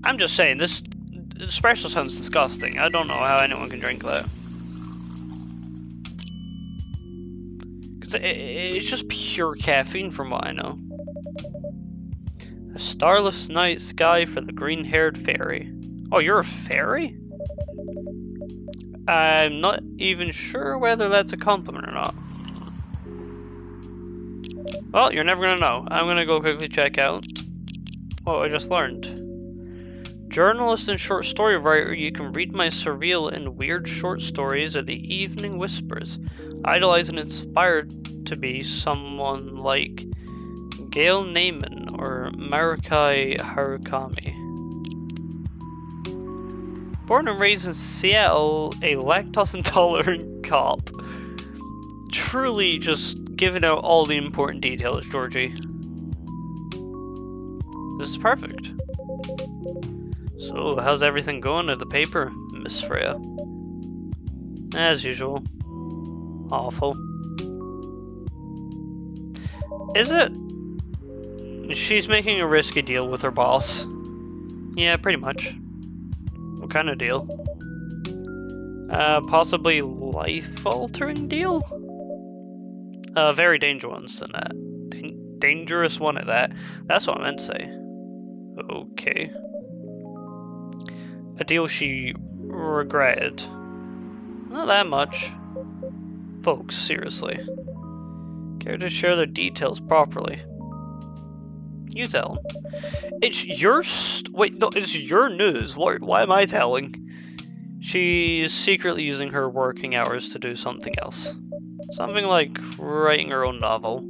I'm just saying, this espresso sounds disgusting. I don't know how anyone can drink that. Because it's just pure caffeine from what I know. A starless night sky for the green-haired fairy. Oh, you're a fairy? I'm not even sure whether that's a compliment or not. Well, you're never gonna know. I'm gonna go quickly check out what I just learned. Journalist and short story writer, you can read my surreal and weird short stories at the Evening Whispers. Idolize and inspired to be someone like Gail Naiman or Marukai Harukami. Born and raised in Seattle, a lactose-intolerant cop. Truly just giving out all the important details, Georgie. This is perfect. So, how's everything going at the paper, Miss Freya? As usual. Awful. Is it? She's making a risky deal with her boss. Yeah, pretty much. What kind of deal? Possibly life-altering deal? A very dangerous one than that. Dangerous one at that. That's what I meant to say. Okay. A deal she regretted. Not that much. Folks, seriously. Care to share the details properly? You tell. It's your wait, no, it's your news. Why am I telling? She's secretly using her working hours to do something else. Something like writing her own novel.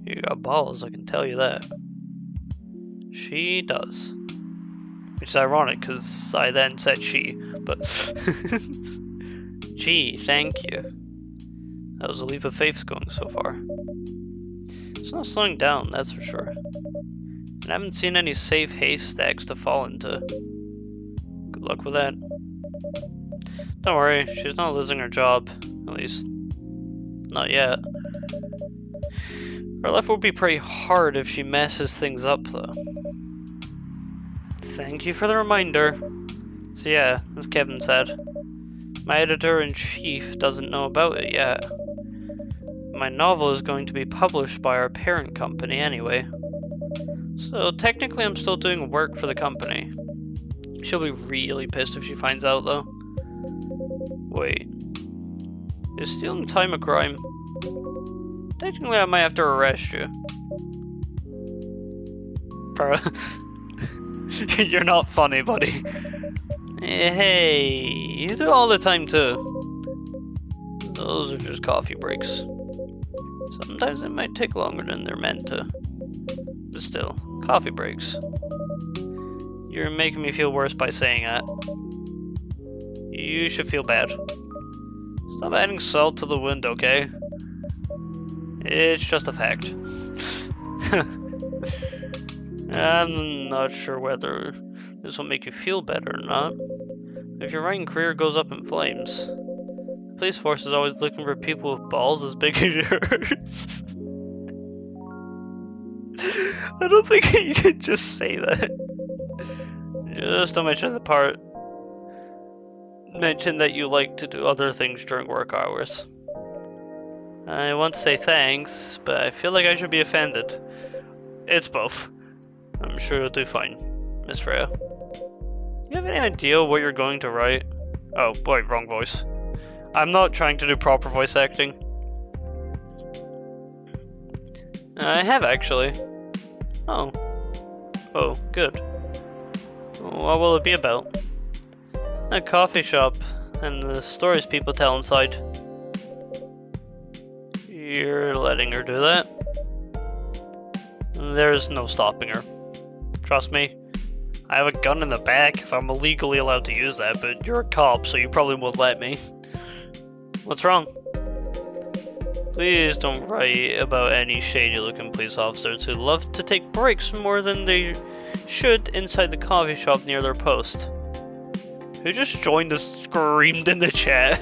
You got balls, I can tell you that. She does. Which is ironic, because I then said she, but... Gee, thank you. That was a leap of faith going so far. It's not slowing down, that's for sure. And I haven't seen any safe haystacks to fall into. Good luck with that. Don't worry, she's not losing her job. At least, not yet. Her life will be pretty hard if she messes things up, though. Thank you for the reminder. So yeah, as Kevin said, my editor-in-chief doesn't know about it yet. My novel is going to be published by our parent company anyway. So technically I'm still doing work for the company. She'll be really pissed if she finds out though. Wait. Is stealing time a crime? Technically I might have to arrest you. You're not funny, buddy. Hey, you do it all the time too. Those are just coffee breaks. Sometimes it might take longer than they're meant to. But still, coffee breaks. You're making me feel worse by saying that. You should feel bad. Stop adding salt to the wound, okay? It's just a fact. I'm not sure whether this will make you feel better or not. If your writing career goes up in flames, the police force is always looking for people with balls as big as yours. I don't think you can just say that. Just don't mention the part. Mention that you like to do other things during work hours. I want to say thanks, but I feel like I should be offended. It's both. I'm sure you'll do fine, Miss Freya. You have any idea what you're going to write? Oh, boy, wrong voice. I'm not trying to do proper voice acting. I have, actually. Oh. Oh, good. What will it be about? A coffee shop, and the stories people tell inside. You're letting her do that? There's no stopping her. Trust me. I have a gun in the back if I'm illegally allowed to use that, but you're a cop, so you probably won't let me. What's wrong? Please don't write about any shady-looking police officers who love to take breaks more than they should inside the coffee shop near their post. Who just joined and screamed in the chat?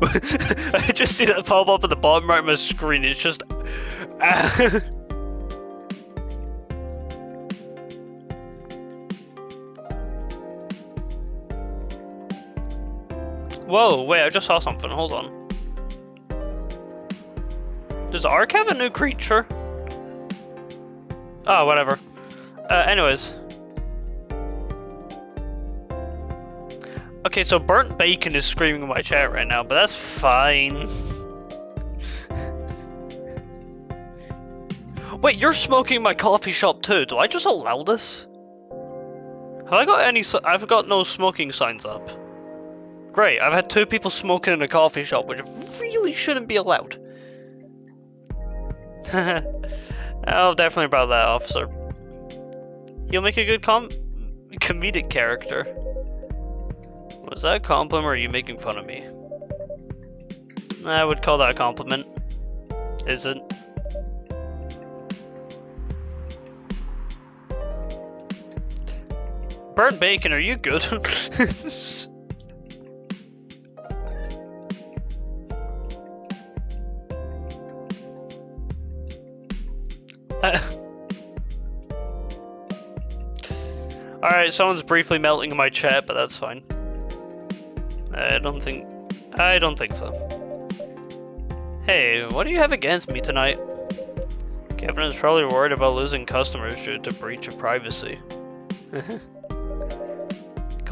I just see that pop up at the bottom right of my screen. It's just... Whoa, wait, I just saw something. Hold on. Does Ark have a new creature? Oh, whatever. Anyways. Okay, so Burnt Bacon is screaming in my chat right now, but that's fine. Wait, you're smoking in my coffee shop too. Do I just allow this? Have I got any... I've got no smoking signs up. Great, I've had 2 people smoking in a coffee shop, which really shouldn't be allowed. Oh, definitely about that, officer. He'll make a good comedic character. Was that a compliment or are you making fun of me? I would call that a compliment. Is it? Burnt Bacon, are you good? Alright, someone's briefly melting in my chat, but that's fine. I don't think so. Hey, what do you have against me tonight? Kevin is probably worried about losing customers due to breach of privacy. Come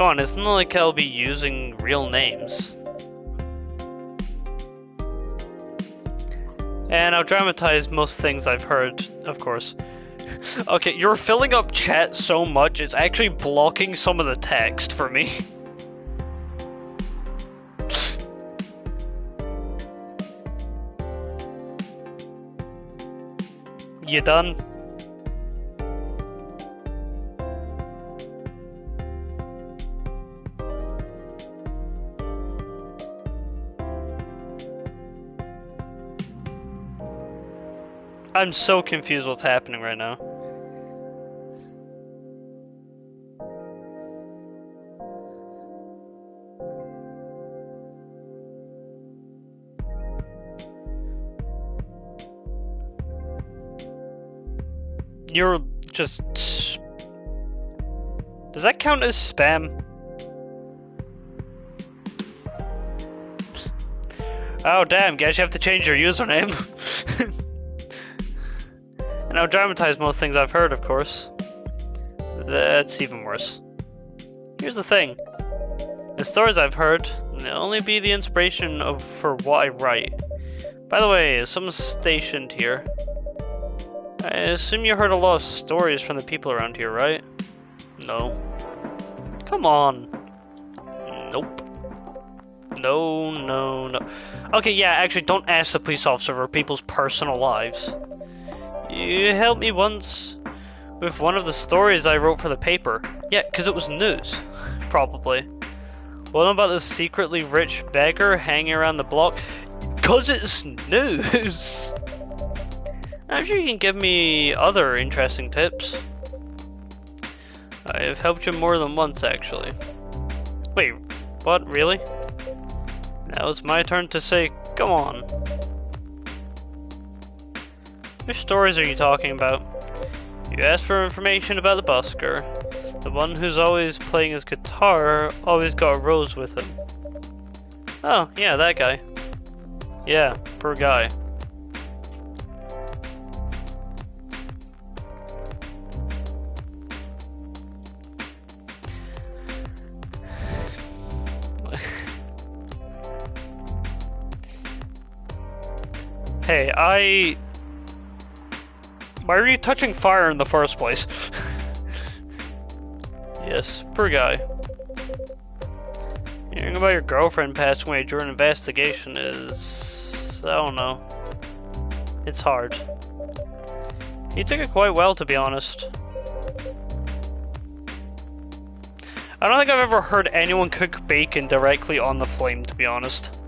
on, it's not like I'll be using real names. And I'll dramatize most things I've heard, of course. Okay, you're filling up chat so much, it's actually blocking some of the text for me. You done? I'm so confused what's happening right now. You're just... Does that count as spam? Oh damn, guys, you have to change your username. And I'll dramatize most things I've heard, of course. That's even worse. Here's the thing. The stories I've heard will only be the inspiration for what I write. By the way, is someone stationed here? I assume you heard a lot of stories from the people around here, right? No. Come on. Nope. No. Okay, yeah, actually, don't ask the police officer for people's personal lives. You helped me once with one of the stories I wrote for the paper. Yeah, because it was news. Probably. What about this secretly rich beggar hanging around the block? Because it's news! I'm sure you can give me other interesting tips. I've helped you more than once, actually. Wait, what? Really? Now it's my turn to say, come on. Which stories are you talking about? You asked for information about the busker. The one who's always playing his guitar always got a rose with him. Oh, yeah, that guy. Yeah, poor guy. Hey, why are you touching fire in the first place? Yes, poor guy. Hearing about your girlfriend passing away during an investigation is... I don't know. It's hard. He took it quite well, to be honest. I don't think I've ever heard anyone cook bacon directly on the flame, to be honest.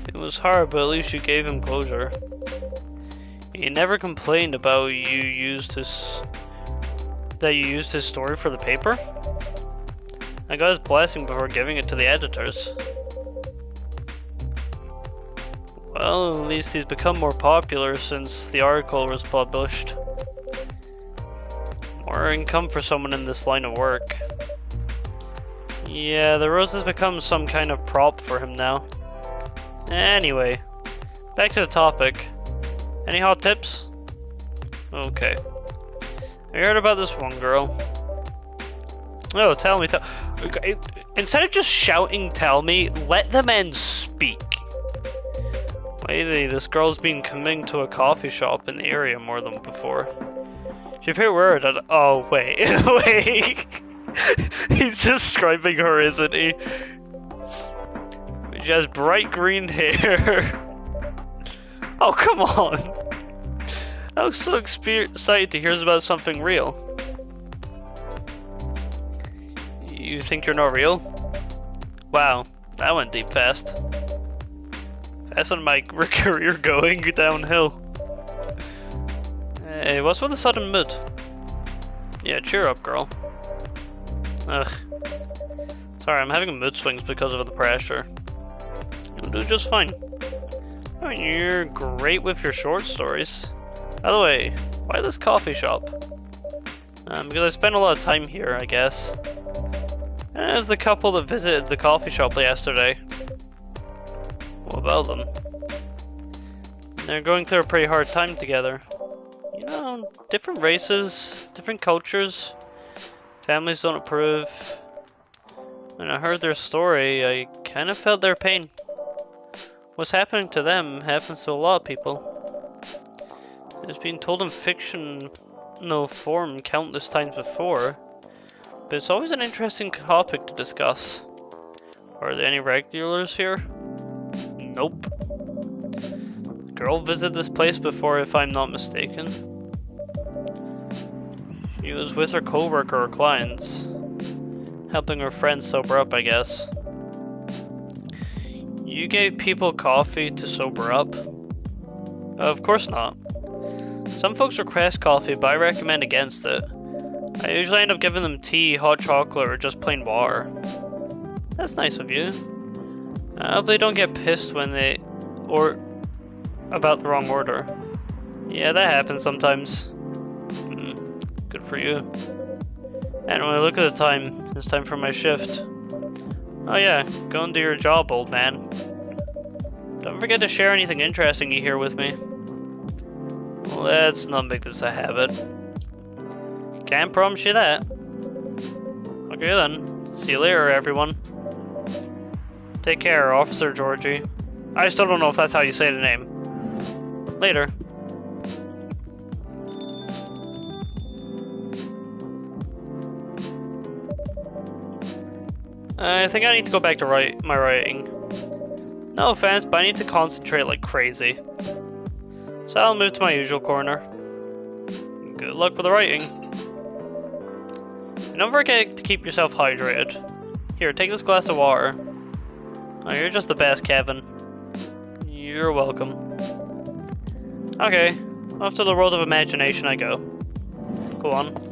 It was hard, but at least you gave him closure. He never complained about that you used his story for the paper. I got his blessing before giving it to the editors. Well, at least he's become more popular since the article was published. More income for someone in this line of work. Yeah, the rose has become some kind of prop for him now. Anyway, back to the topic. Any hot tips? Okay. I heard about this one girl. Oh, tell me. Instead of just shouting, tell me, let the men speak. Lately, this girl's been coming to a coffee shop in the area more than before. She appeared worried at— oh, wait. Wait. He's describing her, isn't he? She has bright green hair. Oh, come on. I was so excited to hear about something real. You think you're not real? Wow, that went deep fast. That's when my career going downhill. Hey, what's with the sudden mood? Yeah, cheer up, girl. Ugh. Sorry, I'm having mood swings because of the pressure. You'll do just fine. I mean, you're great with your short stories. By the way, why this coffee shop? Because I spent a lot of time here, I guess. And as the couple that visited the coffee shop yesterday. What about them? They're going through a pretty hard time together. You know, different races, different cultures, families don't approve. When I heard their story, I kind of felt their pain. What's happening to them happens to a lot of people. It's been told in fictional form countless times before, but it's always an interesting topic to discuss. Are there any regulars here? Nope. The girl visited this place before, if I'm not mistaken. She was with her coworker or clients, helping her friends sober up, I guess. You gave people coffee to sober up? Of course not. Some folks request coffee, but I recommend against it. I usually end up giving them tea, hot chocolate, or just plain water. That's nice of you. I hope they don't get pissed when or about the wrong order. Yeah, that happens sometimes. Good for you. Anyway, look at the time. It's time for my shift. Oh yeah, go and do your job, old man. Don't forget to share anything interesting you hear with me. Let's not make this a habit. Can't promise you that. Okay then. See you later, everyone. Take care, Officer Georgie. I still don't know if that's how you say the name. Later. I think I need to go back to my writing. No offense, but I need to concentrate like crazy. So I'll move to my usual corner. Good luck with the writing. And don't forget to keep yourself hydrated. Here, take this glass of water. Oh, you're just the best, Kevin. You're welcome. Okay, off to the world of imagination I go. Go on.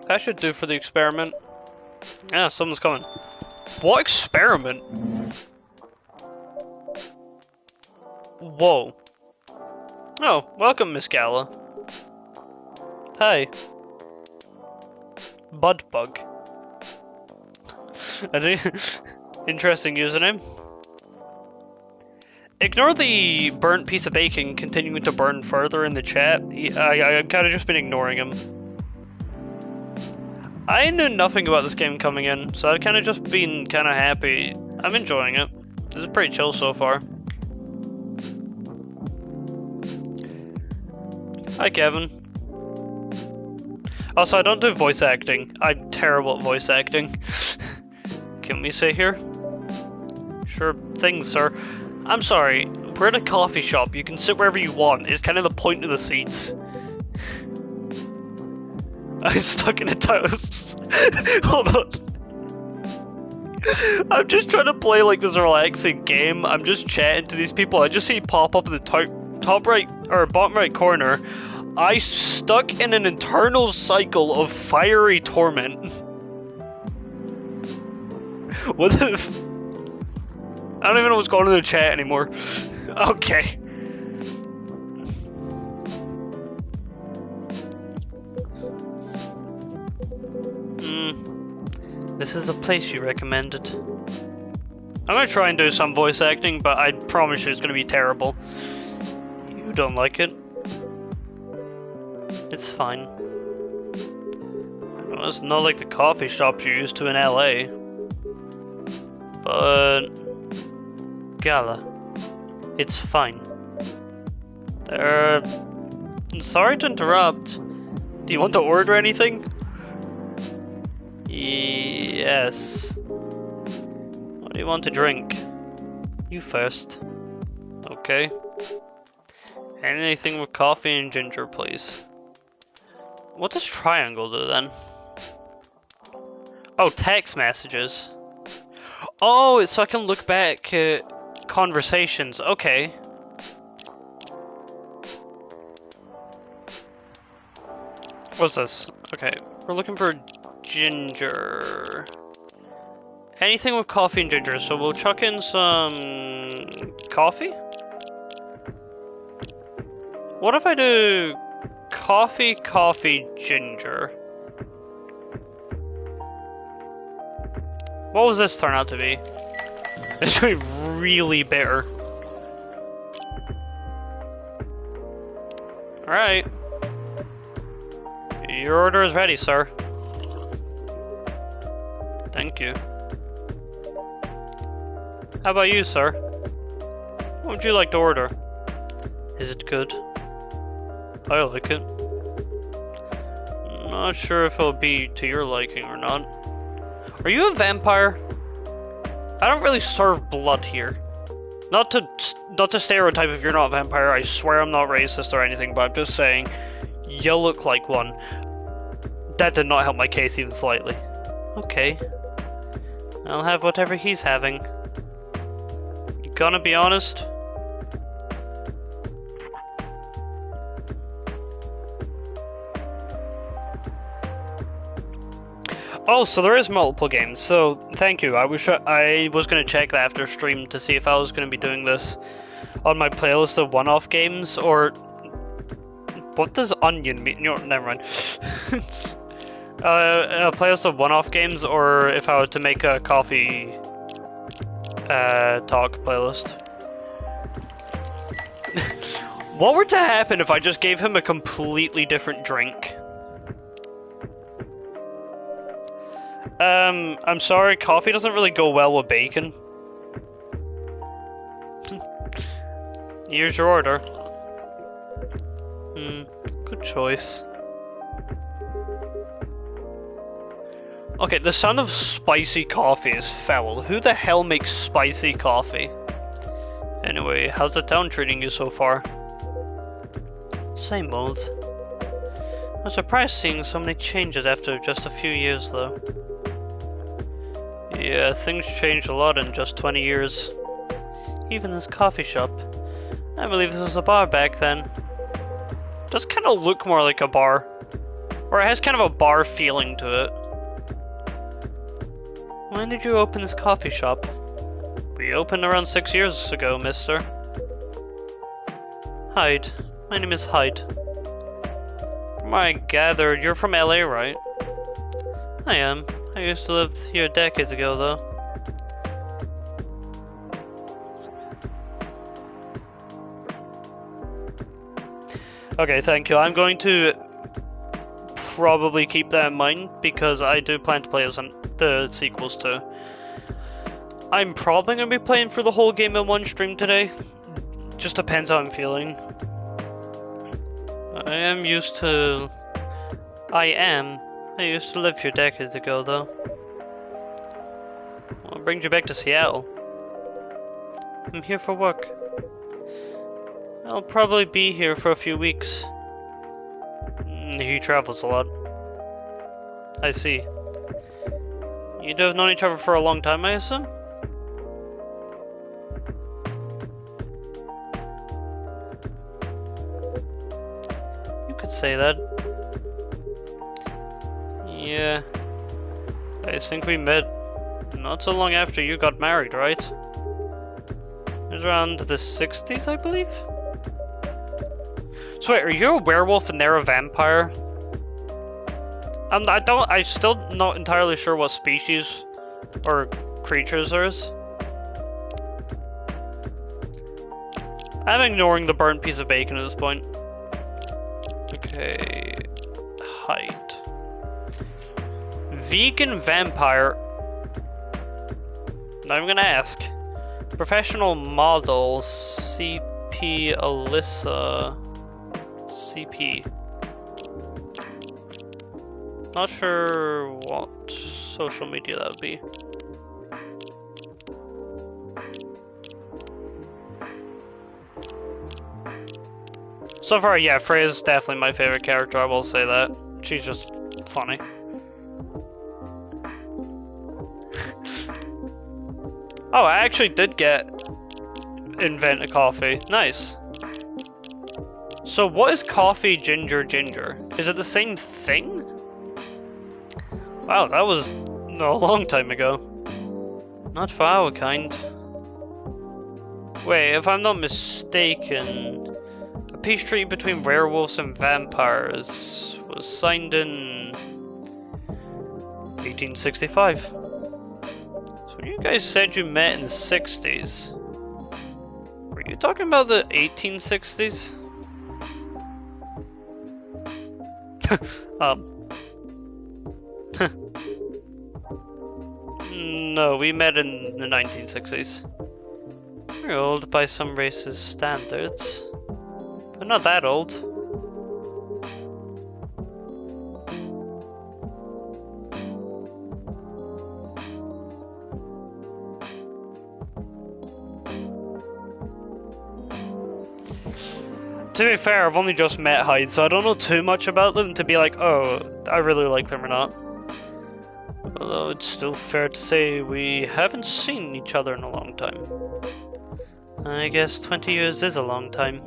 That should do for the experiment. Yeah, someone's coming. What experiment? Whoa. Oh, welcome, Miss Gala. Hi. Budbug. Interesting username. Ignore the burnt piece of bacon continuing to burn further in the chat. I've kind of just been ignoring him. I knew nothing about this game coming in, so I've kind of just been kind of happy. I'm enjoying it. This is pretty chill so far. Hi, Kevin. Also, I don't do voice acting. I'm terrible at voice acting. Can we sit here? Sure thing, sir. I'm sorry, we're at a coffee shop. You can sit wherever you want. It's kind of the point of the seats. I'm stuck in a house. Hold on. I'm just trying to play like this relaxing game. I'm just chatting to these people. I just see pop up in the top right or bottom right corner. I stuck in an eternal cycle of fiery torment. What the? I don't even know what's going on in the chat anymore. Okay. This is the place you recommended. I'm gonna try and do some voice acting, but I promise you it's gonna be terrible. You don't like it. It's fine. Well, it's not like the coffee shops you're used to in LA. But... Gala. It's fine. Sorry to interrupt. Do you want to order anything? Yes. What do you want to drink? You first. Okay. Anything with coffee and ginger, please. What does triangle do then? Oh, text messages. Oh, it's so I can look back at conversations. Okay. What's this? Okay, we're looking for ginger. Anything with coffee and ginger, so we'll chuck in some coffee? What if I do coffee, ginger? What was this turn out to be? It's going to be really bitter. Alright. Your order is ready, sir. Thank you. How about you, sir? What would you like to order? Is it good? I like it. Not sure if it'll be to your liking or not. Are you a vampire? I don't really serve blood here. Not to stereotype if you're not a vampire, I swear I'm not racist or anything, but I'm just saying, you look like one. That did not help my case even slightly. Okay. I'll have whatever he's having. You gonna be honest? Oh, so there is multiple games, so thank you. I was gonna check that after stream to see if I was gonna be doing this on my playlist of one-off games, or... What does onion mean? No, never mind. A playlist of one-off games, or if I were to make a coffee talk playlist. What were to happen if I just gave him a completely different drink? I'm sorry, coffee doesn't really go well with bacon. Here's your order. Good choice. Okay, the sound of spicy coffee is foul. Who the hell makes spicy coffee? Anyway, how's the town treating you so far? Same old. I'm surprised seeing so many changes after just a few years, though. Yeah, things changed a lot in just 20 years. Even this coffee shop. I believe this was a bar back then. It does kind of look more like a bar. Or it has kind of a bar feeling to it. When did you open this coffee shop? We opened around 6 years ago, mister. Hyde. My name is Hyde. From what I gathered, you're from LA, right? I am. I used to live here decades ago, though. Okay, thank you. I'm going to probably keep that in mind, because I do plan to play as the sequels too. I'm probably going to be playing for the whole game in one stream today. Just depends how I'm feeling. I used to live here decades ago, though. What brings you back to Seattle? I'm here for work. I'll probably be here for a few weeks. He travels a lot. I see. You two have known each other for a long time, I assume? You could say that. Yeah. I think we met not so long after you got married, right? was around the 60s, I believe. So wait, are you a werewolf and they're a vampire? I'm still not entirely sure what species or creatures there is. I'm ignoring the burnt piece of bacon at this point. Okay, height. Vegan vampire. Now I'm gonna ask. Professional model, CP Alyssa. CP. Not sure what social media that would be. So far, yeah, Freya's definitely my favorite character, I will say that. She's just funny. Oh, I actually did invent a coffee. Nice. So what is coffee ginger ginger? Is it the same thing? Wow, that was a long time ago. Not for our kind. Wait, if I'm not mistaken, a peace treaty between werewolves and vampires was signed in 1865. So when you guys said you met in the 60s, were you talking about the 1860s? No, we met in the 1960s. We're old by some races' standards, but not that old. To be fair, I've only just met Hyde, so I don't know too much about them to be like, oh, I really like them or not. Although it's still fair to say we haven't seen each other in a long time. I guess 20 years is a long time.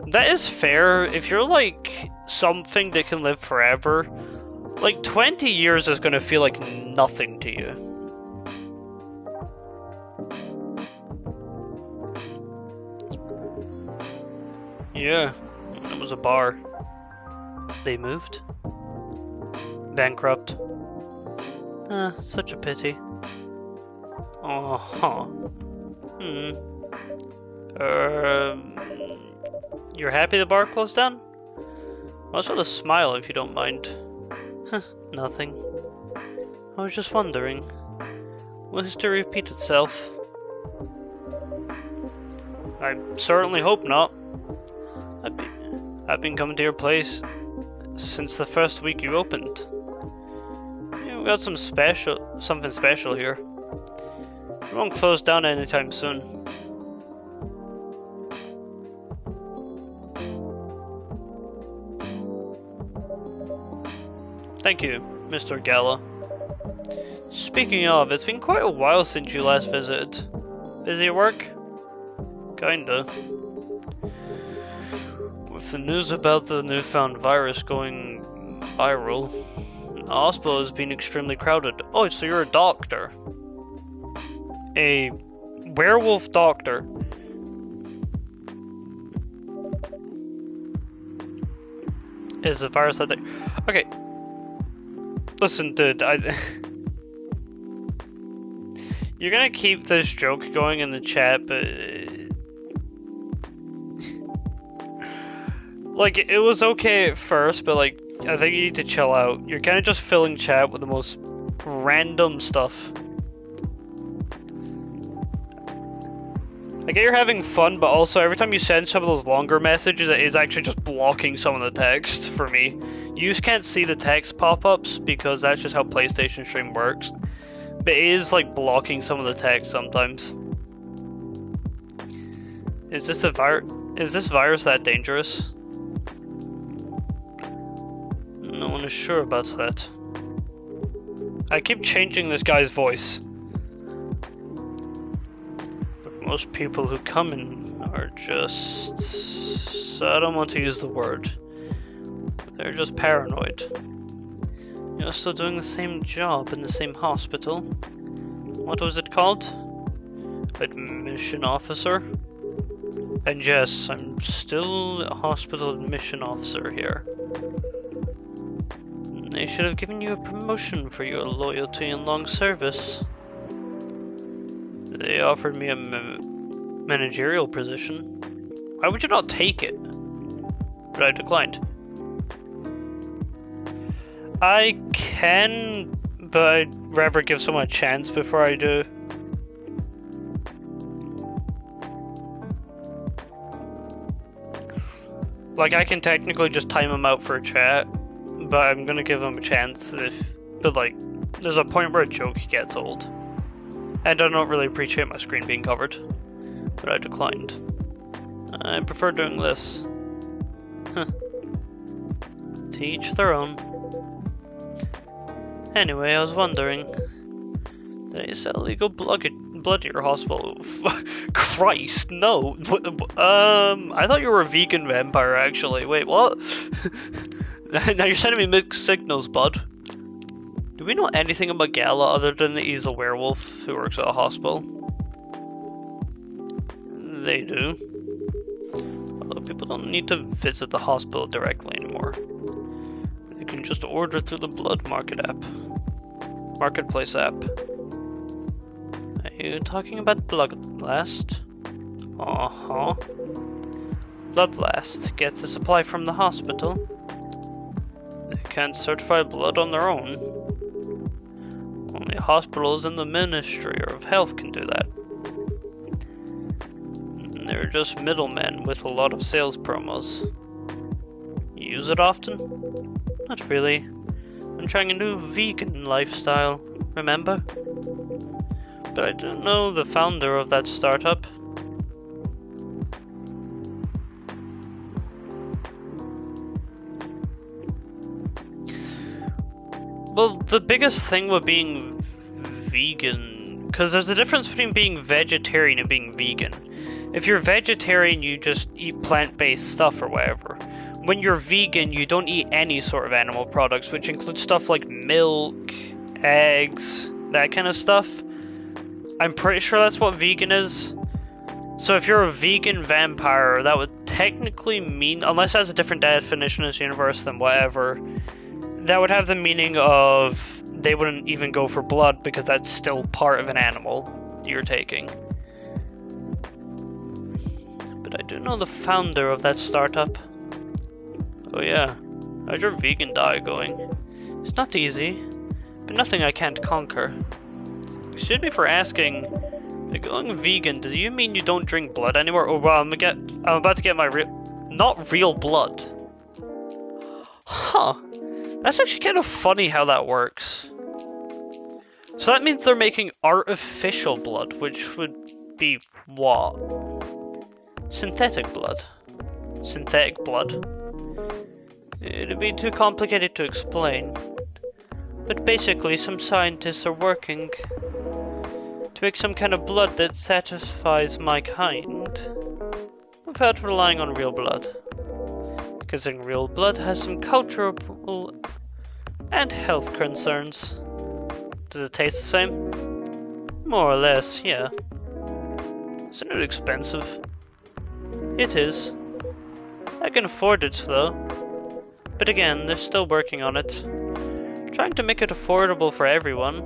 That is fair. If you're like something that can live forever, like 20 years is gonna feel like nothing to you. Yeah, it was a bar. They moved. Bankrupt. Such a pity. Oh, huh. You're happy the bar closed down? What's with a smile, if you don't mind? Nothing. I was just wondering. Will history repeat itself? I certainly hope not. I've been coming to your place since the first week you opened. Yeah, we got something special here. It won't close down anytime soon. Thank you, Mr. Gala. Speaking of, it's been quite a while since you last visited. Busy at work? Kinda. With the news about the newfound virus going viral, the hospital has been extremely crowded. Oh, so you're a doctor. A werewolf doctor. Is the virus that okay. Listen, dude, you're gonna keep this joke going in the chat, but like, it was okay at first, but like, I think you need to chill out. You're kind of just filling chat with the most random stuff. I get you're having fun, but also every time you send some of those longer messages, it is actually just blocking some of the text for me. You just can't see the text pop-ups because that's just how PlayStation Stream works. But it is like blocking some of the text sometimes. Is this virus that dangerous? No one is sure about that. I keep changing this guy's voice. But most people who come in are just... I don't want to use the word. They're just paranoid. You're still doing the same job in the same hospital. What was it called? Admission officer? And yes, I'm still a hospital admission officer here. They should have given you a promotion for your loyalty and long service. They offered me a managerial position. Why would you not take it? But I declined. I can, but I'd rather give someone a chance before I do. Like, I can technically just time him out for a chat, but I'm gonna give him a chance but like, there's a point where a joke gets old. And I don't really appreciate my screen being covered. But I declined. I prefer doing this. Huh. To each their own. Anyway, I was wondering, did they sell illegal blood at your hospital? Christ, no. I thought you were a vegan vampire, actually. Wait, what? Now you're sending me mixed signals, bud. Do we know anything about Gala other than that he's a werewolf who works at a hospital? They do. Although people don't need to visit the hospital directly anymore. They can just order through the Blood Marketplace app. Are you talking about Bloodlust? Uh-huh. Bloodlust gets a supply from the hospital. They can't certify blood on their own. Only hospitals in the Ministry of Health can do that. They're just middlemen with a lot of sales promos. You use it often? Not really. I'm trying a new vegan lifestyle, remember? But I don't know the founder of that startup. Well, the biggest thing with being vegan, because there's a difference between being vegetarian and being vegan. If you're vegetarian, you just eat plant-based stuff or whatever. When you're vegan, you don't eat any sort of animal products, which includes stuff like milk, eggs, that kind of stuff. I'm pretty sure that's what vegan is. So if you're a vegan vampire, that would technically mean, unless it has a different definition in this universe, then whatever. That would have the meaning of they wouldn't even go for blood because that's still part of an animal you're taking. But I do know the founder of that startup. Oh yeah, how's your vegan diet going? It's not easy, but nothing I can't conquer. Excuse me for asking, by going vegan, do you mean you don't drink blood anymore? Oh wow, I'm about to get my not real blood. Huh. That's actually kind of funny how that works. So that means they're making artificial blood, which would be what? Synthetic blood. Synthetic blood? It'd be too complicated to explain. But basically, some scientists are working to make some kind of blood that satisfies my kind without relying on real blood. Because real blood has some cultural and health concerns. Does it taste the same? More or less, yeah. Isn't it expensive? It is. I can afford it though. But again, they're still working on it. Trying to make it affordable for everyone.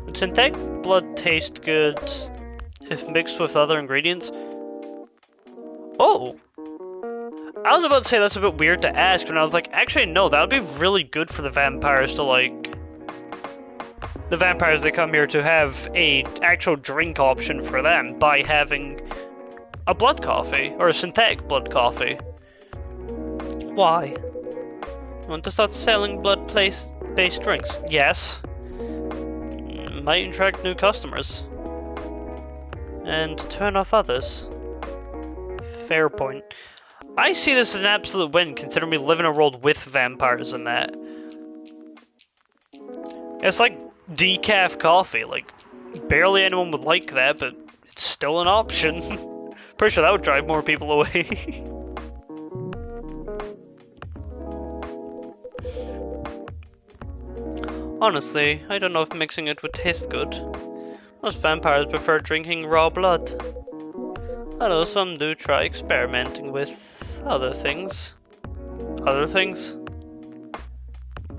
Would synthetic blood taste good if mixed with other ingredients? Oh! I was about to say that's a bit weird to ask, and I was like, actually no, that would be really good for the vampires to like... The vampires that come here to have a actual drink option for them by having a blood coffee, or a synthetic blood coffee. Why? Want to start selling blood-based drinks? Yes. Might attract new customers. And turn off others. Fair point. I see this as an absolute win, considering we live in a world with vampires and that. It's like decaf coffee, like, barely anyone would like that, but it's still an option. Pretty sure that would drive more people away. Honestly, I don't know if mixing it would taste good. Most vampires prefer drinking raw blood. Although some do try experimenting with other things. Other things?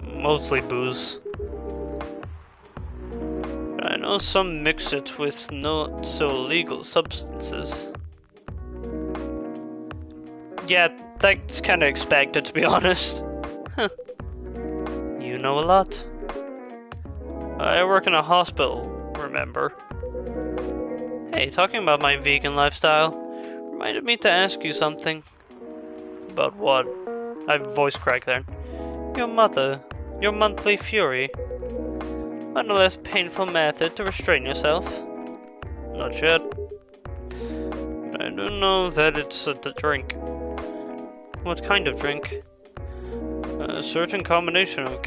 Mostly booze. I know some mix it with not so legal substances. Yeah, that's kinda expected, to be honest. Huh. You know a lot. I work in a hospital, remember? Hey, talking about my vegan lifestyle, reminded me to ask you something. About what? I voice cracked there. Your mother, your monthly fury. Find a less painful method to restrain yourself? Not yet. I do know that it's a drink. What kind of drink? A certain combination of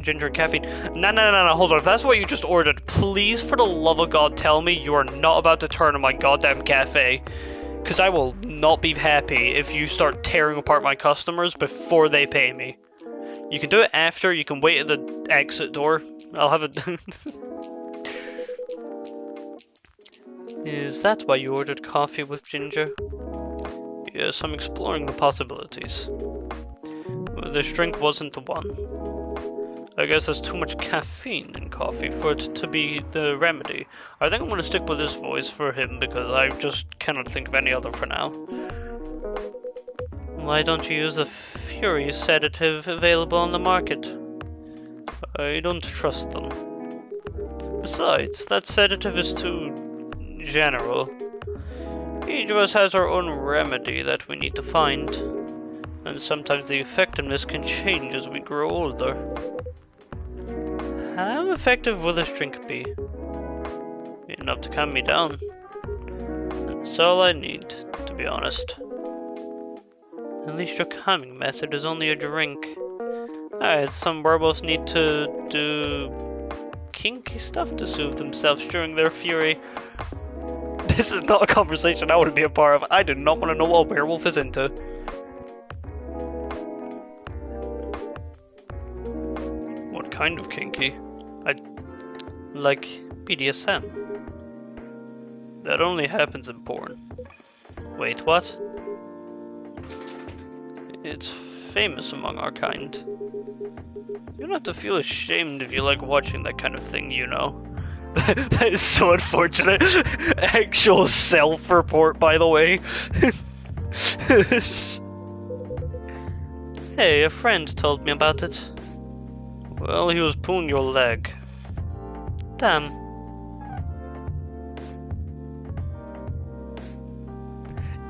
ginger and caffeine. No, hold on. If that's what you just ordered, please, for the love of God, tell me you are not about to turn on my goddamn cafe. Because I will not be happy if you start tearing apart my customers before they pay me. You can do it after, you can wait at the exit door. I'll have it. Is that why you ordered coffee with ginger? Yes, I'm exploring the possibilities. This drink wasn't the one. I guess there's too much caffeine in coffee for it to be the remedy. I think I'm going to stick with this voice for him because I just cannot think of any other for now. Why don't you use the Fury sedative available on the market? I don't trust them. Besides, that sedative is too general. Each of us has our own remedy that we need to find. And sometimes the effectiveness can change as we grow older. How effective will this drink be? Enough to calm me down. That's all I need, to be honest. At least your calming method is only a drink. Alright, some werewolves need to do kinky stuff to soothe themselves during their fury. This is not a conversation I want to be a part of. I do not want to know what a werewolf is into. What kind of kinky? I like BDSM. That only happens in porn. Wait, what? It's famous among our kind. You don't have to feel ashamed if you like watching that kind of thing, you know. That is so unfortunate. Actual self-report, by the way. Hey, a friend told me about it. Well, he was pulling your leg. Damn.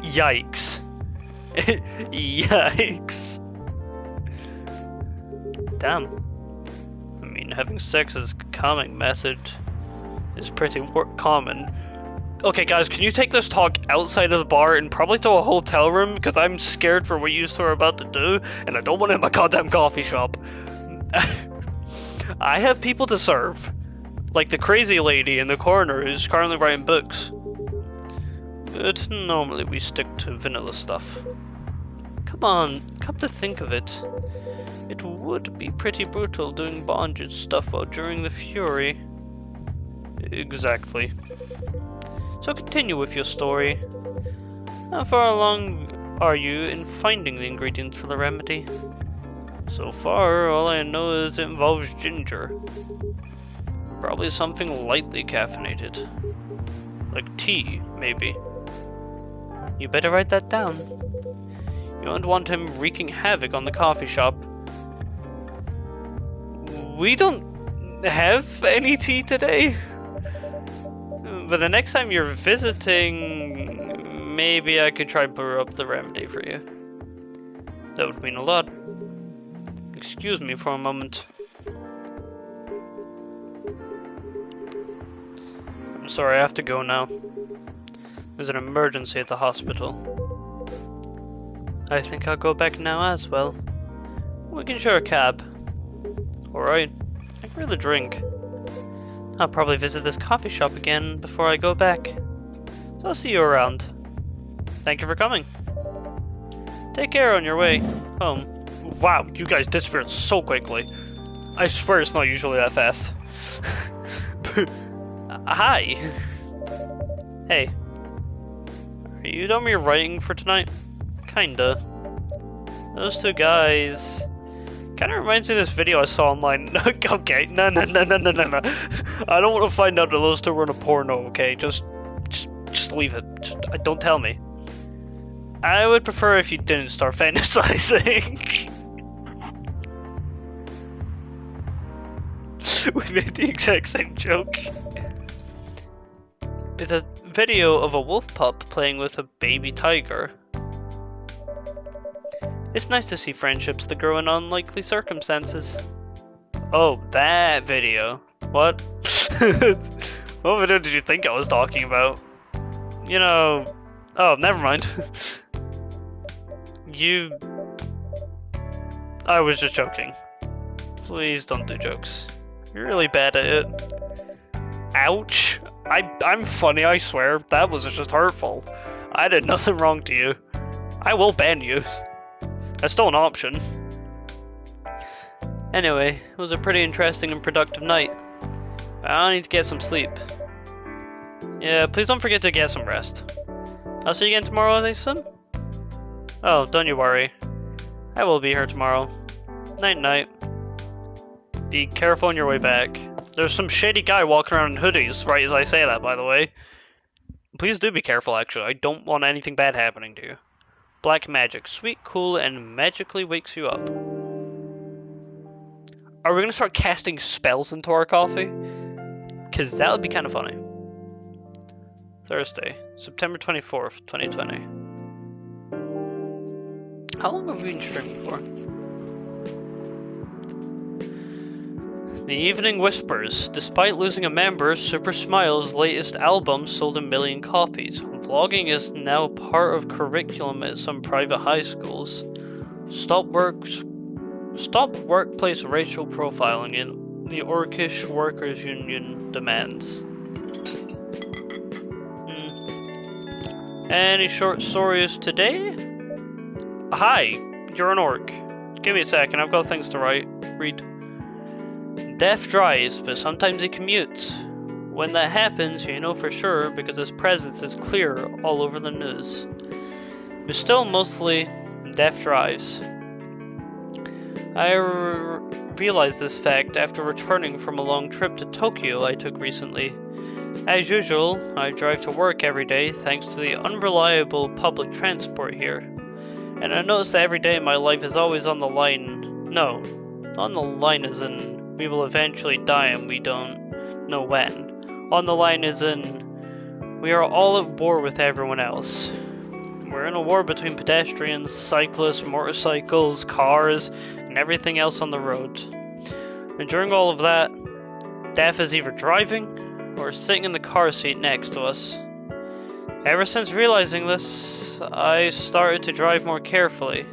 Yikes. Yikes. Damn. I mean, having sex as a calming method is pretty common. Okay, guys, can you take this talk outside of the bar and probably to a hotel room? Because I'm scared for what you two are about to do, and I don't want it in my goddamn coffee shop. I have people to serve. Like the crazy lady in the corner who's currently writing books. But normally we stick to vanilla stuff. Come on, come to think of it. It would be pretty brutal doing bondage stuff while during the fury. Exactly. So continue with your story. How far along are you in finding the ingredients for the remedy? So far, all I know is it involves ginger. Probably something lightly caffeinated. Like tea, maybe. You better write that down. You don't want him wreaking havoc on the coffee shop. We don't have any tea today. But the next time you're visiting, maybe I could try brew up the remedy for you. That would mean a lot. Excuse me for a moment. I'm sorry, I have to go now. There's an emergency at the hospital. I think I'll go back now as well. We can share a cab. Alright, I can really drink. I'll probably visit this coffee shop again before I go back. So I'll see you around. Thank you for coming. Take care on your way home. Wow, you guys disappeared so quickly. I swear it's not usually that fast. Hi. Hey. Are you done with your writing for tonight? Kinda. Those two guys... Kinda reminds me of this video I saw online. Okay, no. I don't want to find out that those two were in a porno, okay? Just leave it. Don't tell me. I would prefer if you didn't start fantasizing. We made the exact same joke. It's a video of a wolf pup playing with a baby tiger. It's nice to see friendships that grow in unlikely circumstances. Oh, that video. What? What video did you think I was talking about? You know... Oh, never mind. I was just joking. Please don't do jokes. You're really bad at it. Ouch. I'm funny, I swear. That was just hurtful. I did nothing wrong to you. I will ban you. That's still an option. Anyway, it was a pretty interesting and productive night. But I need to get some sleep. Yeah, please don't forget to get some rest. I'll see you again tomorrow, Nathan. Oh, don't you worry. I will be here tomorrow. Night night. Be careful on your way back. There's some shady guy walking around in hoodies, right as I say that, by the way. Please do be careful, actually. I don't want anything bad happening to you. Black magic. Sweet, cool, and magically wakes you up. Are we gonna start casting spells into our coffee? Because that would be kind of funny. Thursday, September 24th, 2020. How long have we been streaming for? The Evening Whispers. Despite losing a member, Super Smile's latest album sold 1 million copies. Vlogging is now part of curriculum at some private high schools. Stop workplace racial profiling in the Orcish Workers Union demands. Any short stories today? Hi, you're an orc. Give me a second, I've got things to read. Death drives, but sometimes he commutes. When that happens, you know for sure because his presence is clear all over the news. But still, mostly, Death drives. I realized this fact after returning from a long trip to Tokyo I took recently. As usual, I drive to work every day thanks to the unreliable public transport here. And I notice that every day my life is always on the line. No, on the line as in we will eventually die and we don't know when. On the line as in we are all at war with everyone else. We're in a war between pedestrians, cyclists, motorcycles, cars, and everything else on the road. And during all of that, Death is either driving or sitting in the car seat next to us. Ever since realizing this, I started to drive more carefully.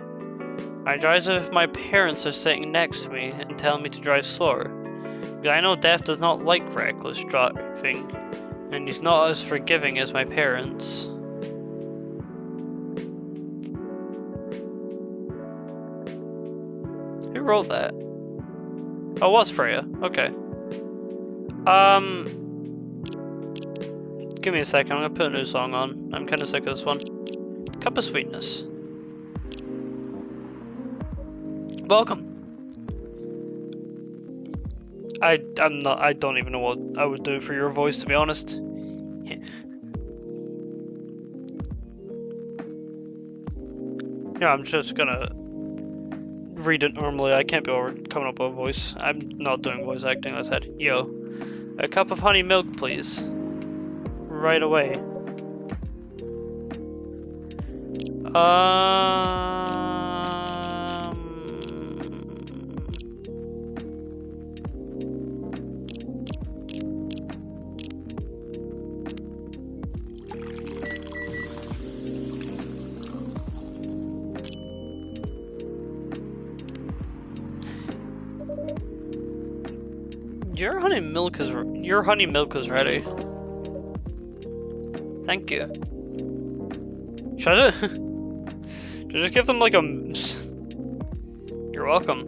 I drive as if my parents are sitting next to me and telling me to drive slower. Because I know Death does not like reckless driving, and he's not as forgiving as my parents. Who wrote that? Oh, it was Freya. Okay. Give me a second, I'm gonna put a new song on. I'm kinda sick of this one. Cup of Sweetness. Welcome. I don't even know what I would do for your voice, to be honest. Yeah, I'm just gonna read it normally. I can't be coming up with a voice. I'm not doing voice acting, I said. Yo, a cup of honey milk, please. Right away. Your honey milk is ready. Thank you. Should I just give them like a... You're welcome.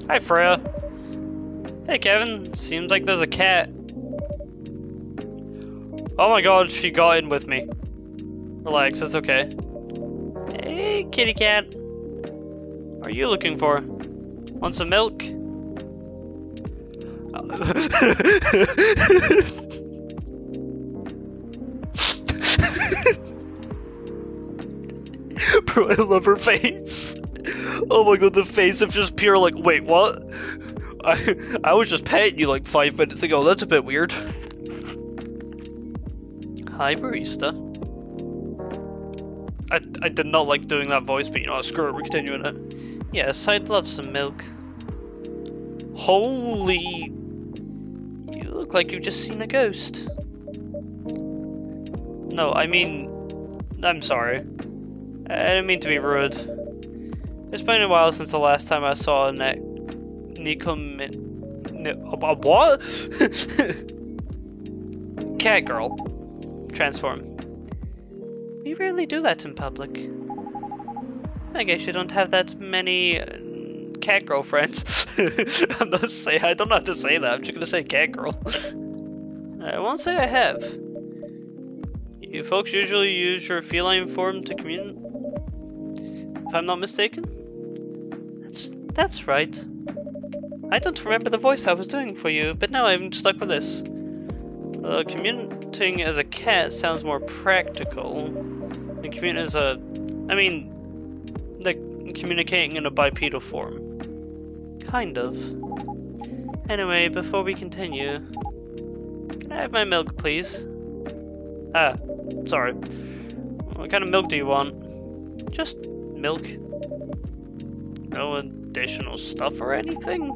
Hi, Freya. Hey, Kevin. Seems like there's a cat. Oh my god, she got in with me. Relax, it's okay. Hey, kitty cat. What are you looking for? Want some milk? Bro, I love her face. Oh my god, the face of just pure like, wait, what? I was just petting you like 5 minutes ago. That's a bit weird. Hi, barista. I did not like doing that voice, but you know, screw it, we're continuing it. Yes, I'd love some milk. Holy... You look like you've just seen a ghost. No, I mean... I'm sorry. I didn't mean to be rude. It's been a while since the last time I saw a what? Cat girl. Transform. We rarely do that in public. I guess you don't have that many cat girlfriends. I'm not saying, I don't have to say that. I'm just gonna say cat girl. I won't say I have. You folks usually use your feline form to communicate, if I'm not mistaken? That's right. I don't remember the voice I was doing for you, but now I'm stuck with this. Communicating as a cat sounds more practical. And communicate as a... I mean, like communicating in a bipedal form. Kind of. Anyway, before we continue, can I have my milk, please? Ah, sorry. What kind of milk do you want? Just milk. No additional stuff or anything?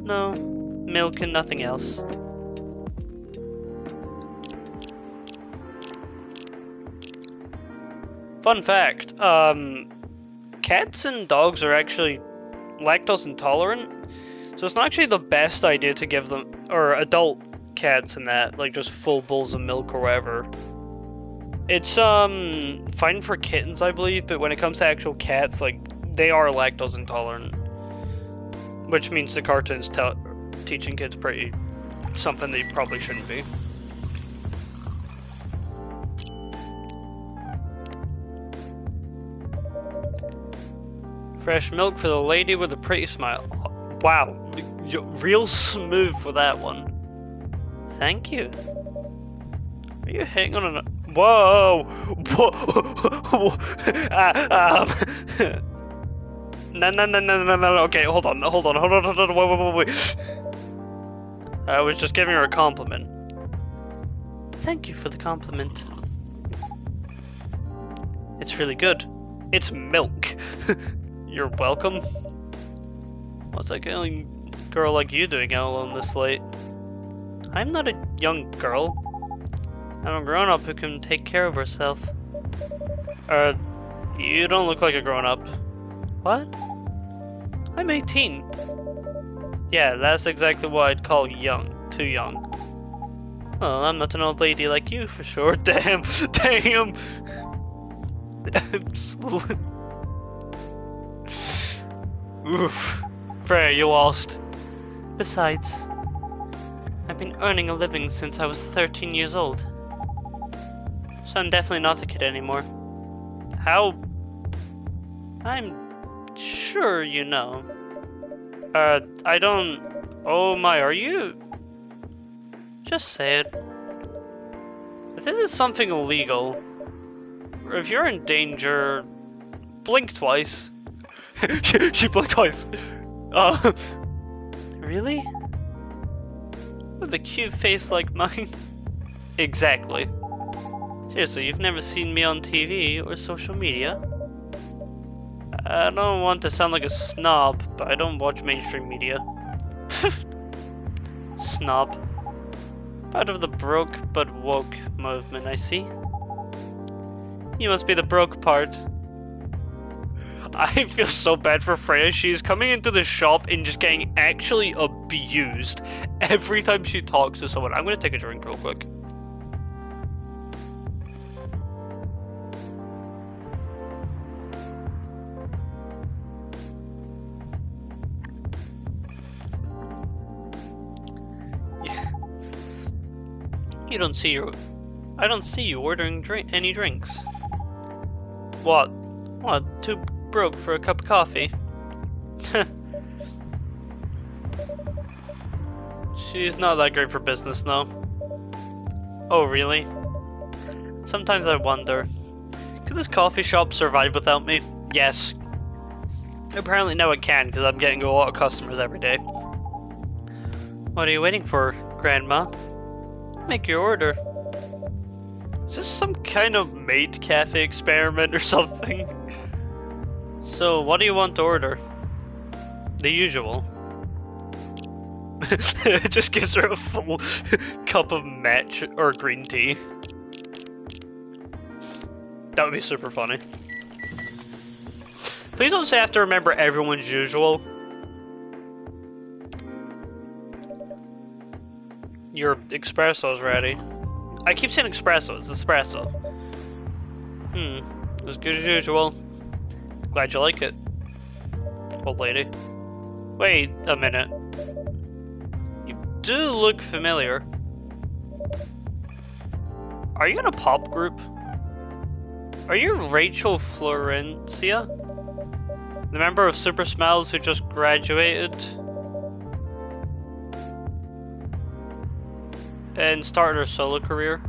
No, milk and nothing else. Fun fact, cats and dogs are actually lactose intolerant, so it's not actually the best idea to give them, or adult cats and that, like just full bowls of milk or whatever. It's fine for kittens, I believe, but when it comes to actual cats, like, they are lactose intolerant. Which means the cartoon's teaching kids pretty something they probably shouldn't be. Fresh milk for the lady with a pretty smile. Wow, you're real smooth for that one. Thank you. Are you hitting on an... Whoa! Whoa! No, okay, hold on, wait. I was just giving her a compliment. Thank you for the compliment. It's really good. It's milk. You're welcome. What's that girl like you doing out alone this late? I'm not a young girl. I'm a grown-up who can take care of herself. You don't look like a grown-up. What? I'm 18. Yeah, that's exactly what I'd call young. Too young. Well, I'm not an old lady like you for sure. Damn. Oof. Freya, you lost. Besides, I've been earning a living since I was 13 years old. So I'm definitely not a kid anymore. How? I'm sure you know. I don't... Oh my, are you... Just say it. If this is something illegal, or if you're in danger, blink twice. she blinked twice. Really? With a cute face like mine? Exactly. Seriously, you've never seen me on TV or social media? I don't want to sound like a snob, but I don't watch mainstream media. Snob. Part of the broke but woke movement, I see. You must be the broke part. I feel so bad for Freya. She's coming into the shop and just getting actually abused every time she talks to someone. I'm gonna take a drink real quick. you don't see your... I don't see you ordering any drinks. What? What? Too broke for a cup of coffee? She's not that great for business, though. Oh, really? Sometimes I wonder, could this coffee shop survive without me? Yes. Apparently now it can, because I'm getting a lot of customers every day. What are you waiting for, Grandma? Make your order. Is this some kind of maid cafe experiment or something? So, what do you want to order? The usual. It just gives her a full cup of match or green tea. That would be super funny. Please don't say I have to remember everyone's usual. Your espresso's ready. I keep saying espresso, it's espresso. As good as usual. Glad you like it, old lady. Wait a minute. You do look familiar. Are you in a pop group? Are you Rachel Florencia? The member of Super Smells who just graduated? And started her solo career?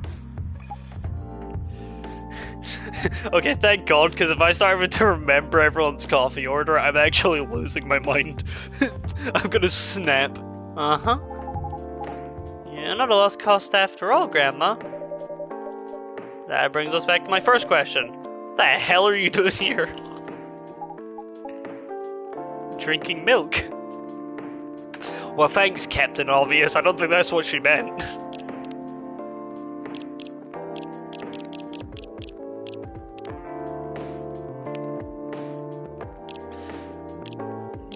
Okay, thank God, because if I start having to remember everyone's coffee order, I'm actually losing my mind. I'm gonna snap. Uh-huh. Yeah, not a lost cost after all, Grandma. That brings us back to my first question. What the hell are you doing here? Drinking milk. Well, thanks, Captain Obvious. I don't think that's what she meant.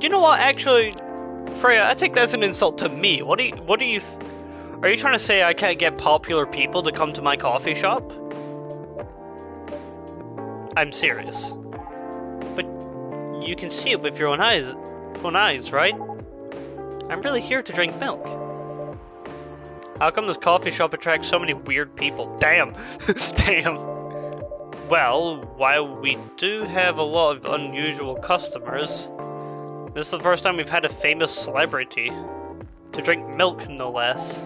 You know what? Actually, Freya, I take that as an insult to me. What do you? Are you trying to say I can't get popular people to come to my coffee shop? I'm serious. But you can see it with your own eyes, right? I'm really here to drink milk. How come this coffee shop attracts so many weird people? Damn! Damn! Well, while we do have a lot of unusual customers, this is the first time we've had a famous celebrity to drink milk, no less.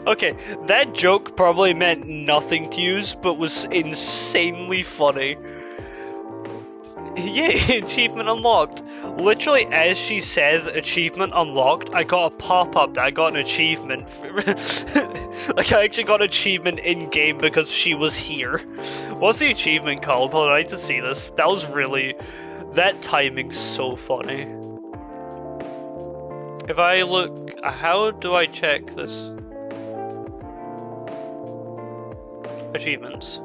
Okay, that joke probably meant nothing to you, but was insanely funny. Yay, achievement unlocked. Literally, as she says achievement unlocked, I got a pop-up that I got an achievement. Like, I actually got an achievement in-game because she was here. What's the achievement called? Hold on, I need to see this. That was really... That timing's so funny. If I look... How do I check this? Achievements.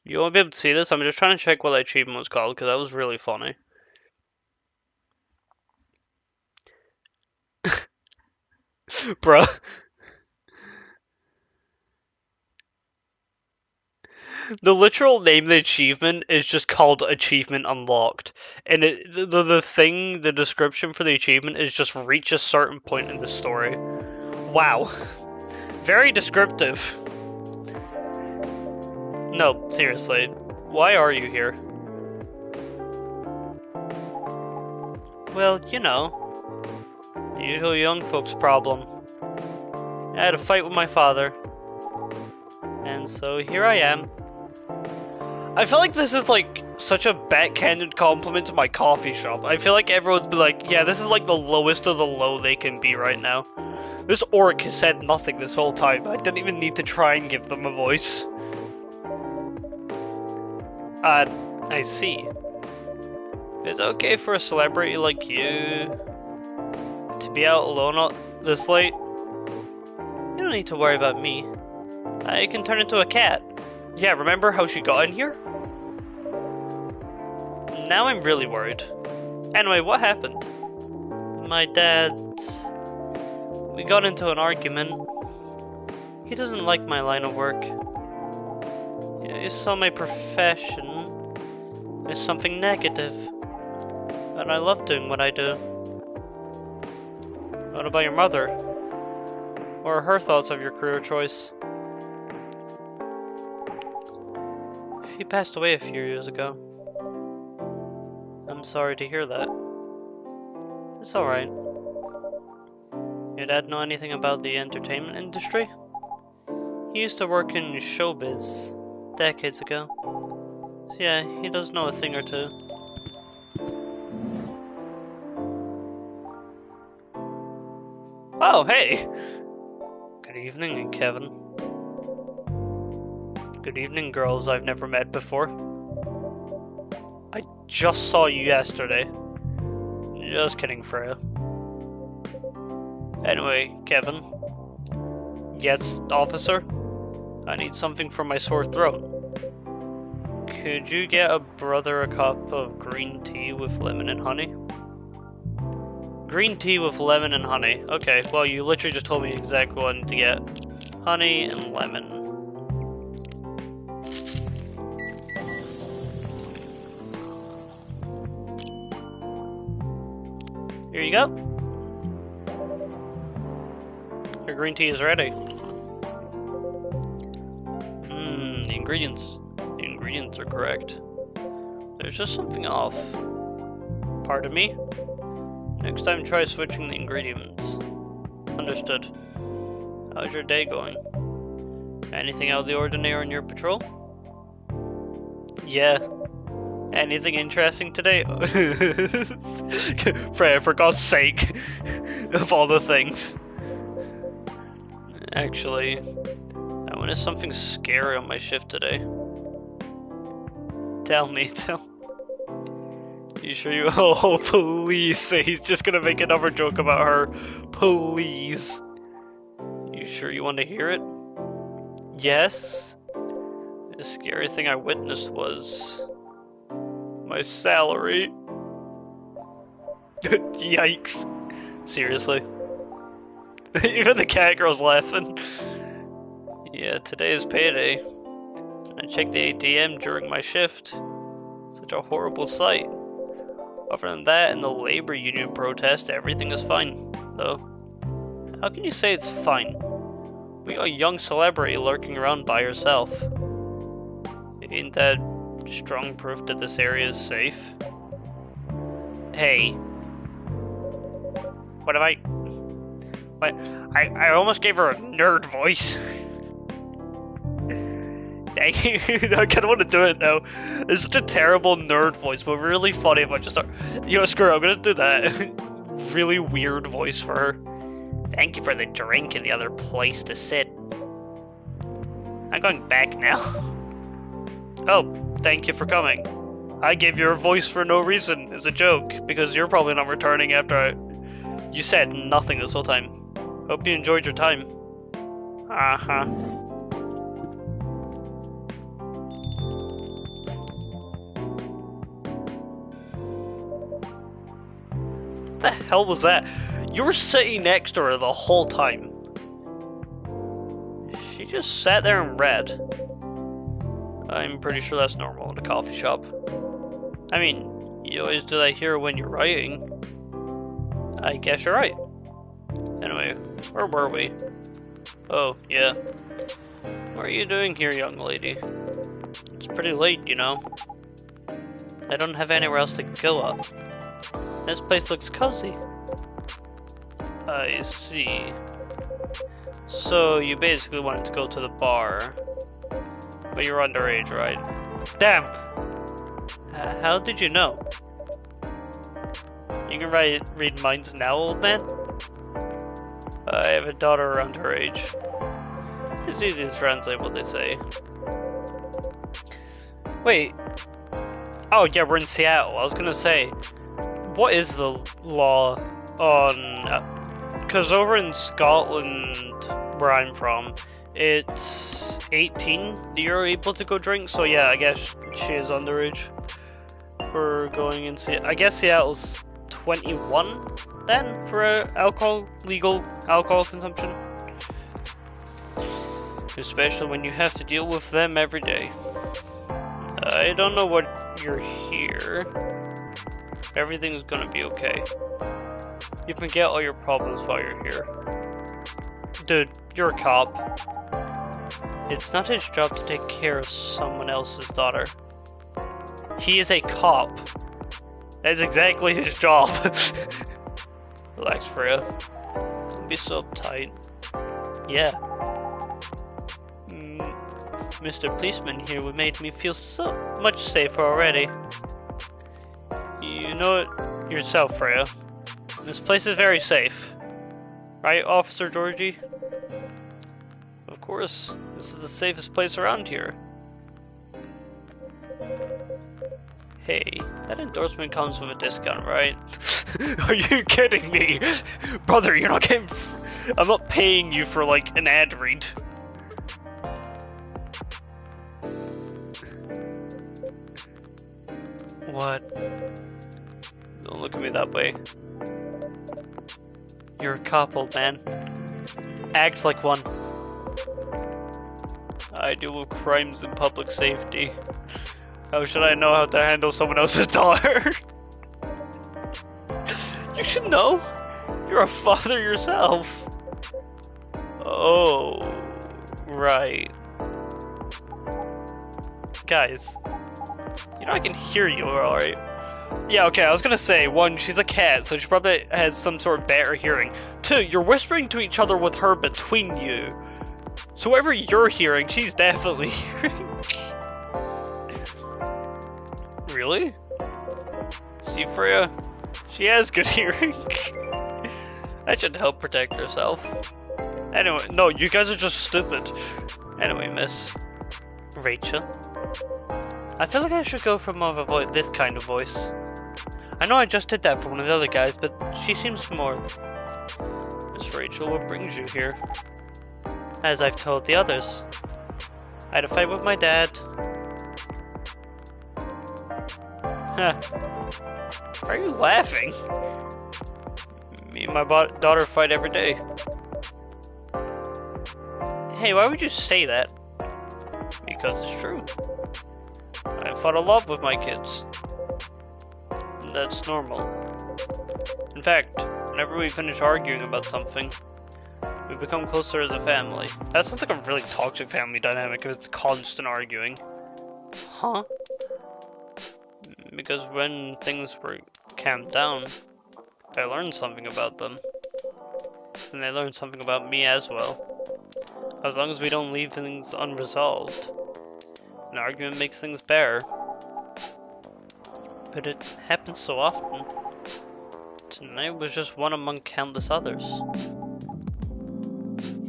You won't be able to see this. I'm just trying to check what that achievement was called because that was really funny. Bruh. The literal name of the achievement is just called Achievement Unlocked. And the description for the achievement is just reach a certain point in the story. Wow. Very descriptive. No, seriously. Why are you here? Well, you know. The usual young folks problem. I had a fight with my father. And so here I am. I feel like this is like such a backhanded compliment to my coffee shop. I feel like everyone's be like, yeah, this is like the lowest of the low they can be right now. This orc has said nothing this whole time. I didn't even need to try and give them a voice. I see. Is it okay for a celebrity like you to be out alone this late? You don't need to worry about me. I can turn into a cat. Yeah, remember how she got in here? Now I'm really worried. Anyway, what happened? My dad... We got into an argument. He doesn't like my line of work. He saw my profession as something negative. And I love doing what I do. What about your mother? What are her thoughts of your career choice? She passed away a few years ago. I'm sorry to hear that. It's alright. Your dad know anything about the entertainment industry? He used to work in showbiz decades ago. So yeah, he does know a thing or two. Oh, hey! Good evening, Kevin. Good evening, girls I've never met before. I just saw you yesterday. Just kidding, Freya. Anyway, Kevin. Yes, officer? I need something for my sore throat. Could you get a brother a cup of green tea with lemon and honey? Green tea with lemon and honey. Okay, well you literally just told me exactly what I need to get. Honey and lemon. Here you go. Your green tea is ready. The ingredients. The ingredients are correct. There's just something off. Pardon me? Next time try switching the ingredients. Understood. How's your day going? Anything out of the ordinary on your patrol? Yeah. Anything interesting today? Freya, for God's sake. Of all the things. Actually, I witnessed something scary on my shift today. Tell me. You sure you... Oh, please. He's just gonna make another joke about her. Please. You sure you want to hear it? Yes. The scary thing I witnessed was... my salary. Yikes. Seriously. Even the cat girl's laughing. Yeah, today is payday. I checked the ATM during my shift. Such a horrible sight. Other than that and the labor union protest, everything is fine, though. How can you say it's fine? We got a young celebrity lurking around by herself. Ain't that strong proof that this area is safe? Hey. What have I... What? I almost gave her a nerd voice. I kind of want to do it now. It's such a terrible nerd voice, but really funny if I just start... You know, screw it, I'm gonna do that. Really weird voice for her. Thank you for the drink and the other place to sit. I'm going back now. Oh, thank you for coming. I gave you a voice for no reason, as a joke, because you're probably not returning after you said nothing this whole time. Hope you enjoyed your time. Uh-huh. What the hell was that? You were sitting next to her the whole time. She just sat there and read. I'm pretty sure that's normal in a coffee shop. I mean, you always do that here when you're writing. I guess you're right. Anyway, where were we? Oh, yeah. What are you doing here, young lady? It's pretty late, you know. I don't have anywhere else to go up. This place looks cozy. I see. So, you basically wanted to go to the bar. But you're underage, right? Damn! How did you know? You can read minds now, old man? I have a daughter around her age. It's easy to translate what they say. Wait. Oh yeah, we're in Seattle. I was gonna say, what is the law on... Because over in Scotland, where I'm from, it's 18 that you're able to go drink, so yeah, I guess she is underage. for going in I guess Seattle's 21 then for legal alcohol consumption. Especially when you have to deal with them every day. I don't know what you're here. Everything's gonna be okay. You can get all your problems while you're here. Dude, you're a cop. It's not his job to take care of someone else's daughter. He is a cop. That's exactly his job. Relax, Freya. Don't be so uptight. Yeah. Mr. Policeman here would make me feel so much safer already. You know it yourself, Freya. This place is very safe. Right, Officer Georgie? Of course, this is the safest place around here. Hey, that endorsement comes with a discount, right? Are you kidding me? Brother, you're not getting... I'm not paying you for, like, an ad read. What? Don't look at me that way. You're a cop, old man. Act like one. I deal with crimes and public safety. How should I know how to handle someone else's daughter? You should know. You're a father yourself. Oh, right. Guys, you know I can hear you, alright? Yeah, okay, I was gonna say, one, she's a cat, so she probably has some sort of better hearing. Two, you're whispering to each other with her between you. So whatever you're hearing, she's definitely hearing. Really? See, Freya? She has good hearing. That should help protect herself. Anyway, no, you guys are just stupid. Anyway, miss. Rachel? I feel like I should go for more of this kind of voice. I know I just did that for one of the other guys, but she seems more... Miss Rachel, what brings you here? As I've told the others. I had a fight with my dad. Huh. Why are you laughing? Me and my daughter fight every day. Hey, why would you say that? Because it's true. I fought a lot with my kids. That's normal. In fact, whenever we finish arguing about something, we become closer as a family. That sounds like a really toxic family dynamic if it's constant arguing. Huh? Because when things were calmed down, I learned something about them. And they learned something about me as well. As long as we don't leave things unresolved, an argument makes things better. But it happens so often. Tonight was just one among countless others.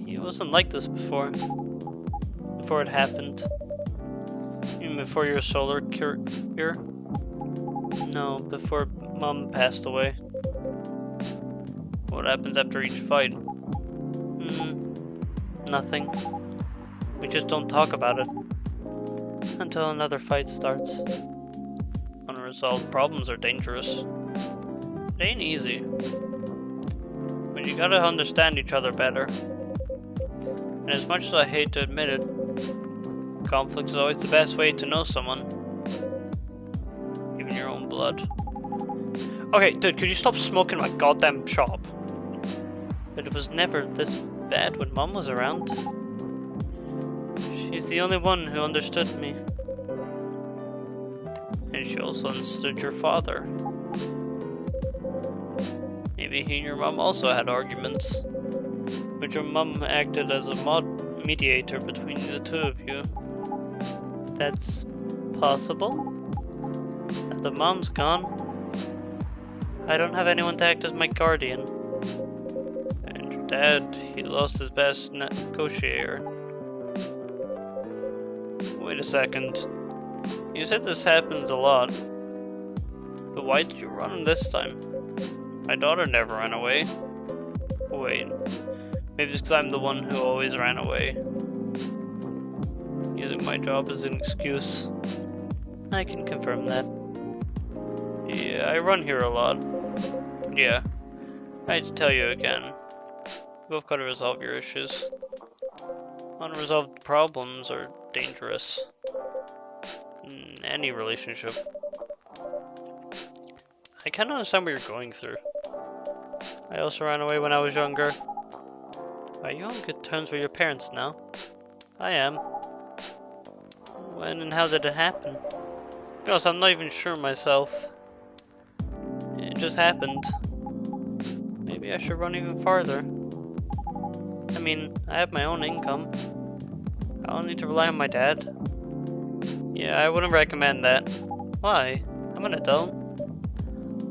He wasn't like this before. Before it happened. Even before your solar cure? No, before Mom passed away. What happens after each fight? Nothing. We just don't talk about it. Until another fight starts. Unresolved problems are dangerous. It ain't easy. But you gotta understand each other better. And as much as I hate to admit it, conflict is always the best way to know someone. Even your own blood. Okay, dude, could you stop smoking my goddamn shop? But it was never this bad when Mom was around. She's the only one who understood me. And she also understood your father. Maybe he and your mom also had arguments. But your mom acted as a mediator between the two of you. That's possible? Now the mom's gone. I don't have anyone to act as my guardian. And your dad, he lost his best negotiator. Wait a second. You said this happens a lot. But why did you run this time? My daughter never ran away. Wait. Maybe it's because I'm the one who always ran away. Using my job as an excuse. I can confirm that. Yeah, I run here a lot. Yeah. I hate to tell you again. You both gotta resolve your issues. Unresolved problems are dangerous. In any relationship. I can't understand what you're going through. I also ran away when I was younger. Are you on good terms with your parents now? I am. When and how did it happen? Because I'm not even sure myself. It just happened. Maybe I should run even farther. I mean, I have my own income. I don't need to rely on my dad. Yeah, I wouldn't recommend that. Why? I'm an adult.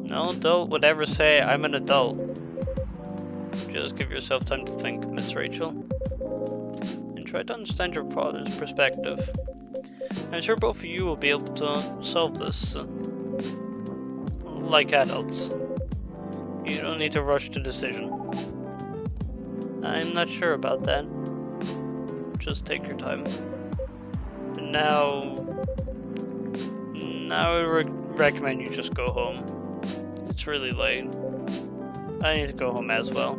No adult would ever say I'm an adult. Just give yourself time to think, Miss Rachel. And try to understand your father's perspective. I'm sure both of you will be able to solve this. Like adults. You don't need to rush to decision. I'm not sure about that. Just take your time. And now I would recommend you just go home. It's really late. I need to go home as well.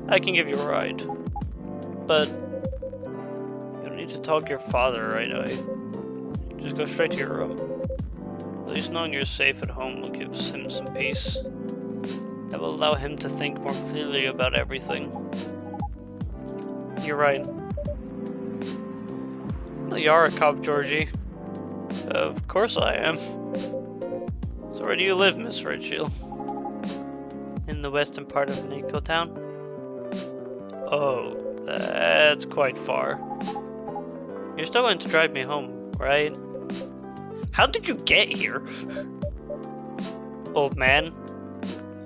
I can give you a ride. But you'll need to talk to your father right away. Just go straight to your room. At least knowing you're safe at home will give him some peace. That will allow him to think more clearly about everything. You're right. Well, you are a cop, Georgie. Of course I am. So where do you live, Miss Rachel? In the western part of Nico Town? Oh, that's quite far. You're still going to drive me home, right? How did you get here? Old man.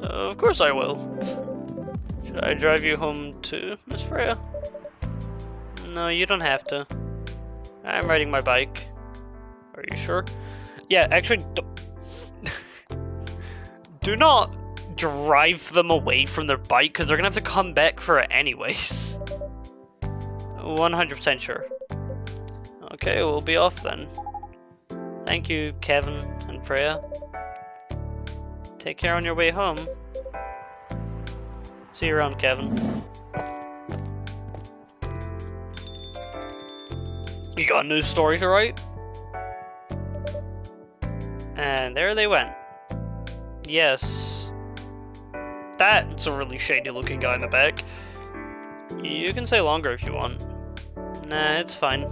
Of course I will. Should I drive you home too, Miss Freya? No, you don't have to. I'm riding my bike. Are you sure? Yeah, actually, do not drive them away from their bike, because they're gonna have to come back for it anyways. 100% sure. Okay, we'll be off then. Thank you, Kevin and Freya. Take care on your way home. See you around, Kevin. You got a new story to write? And there they went. Yes. That's a really shady looking guy in the back. You can stay longer if you want. Nah, it's fine.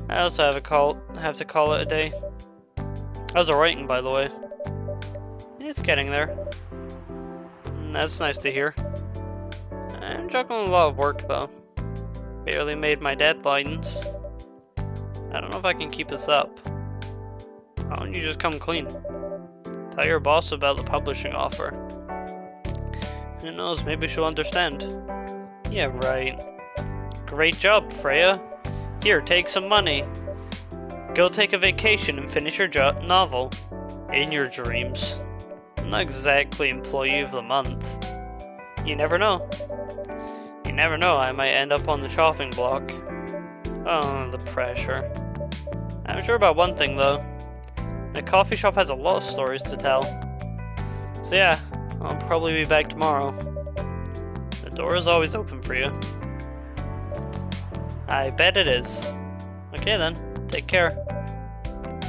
I also have to call it a day. How's the writing, by the way? It's getting there. That's nice to hear. I'm juggling a lot of work though. Barely made my deadlines. I don't know if I can keep this up. Why don't you just come clean? Tell your boss about the publishing offer. Who knows, maybe she'll understand. Yeah, right. Great job, Freya. Here, take some money. Go take a vacation and finish your novel. In your dreams. I'm not exactly employee of the month. You never know. You never know, I might end up on the chopping block. Oh, the pressure. I'm sure about one thing though. The coffee shop has a lot of stories to tell. So yeah, I'll probably be back tomorrow. The door is always open for you. I bet it is. Okay then, take care.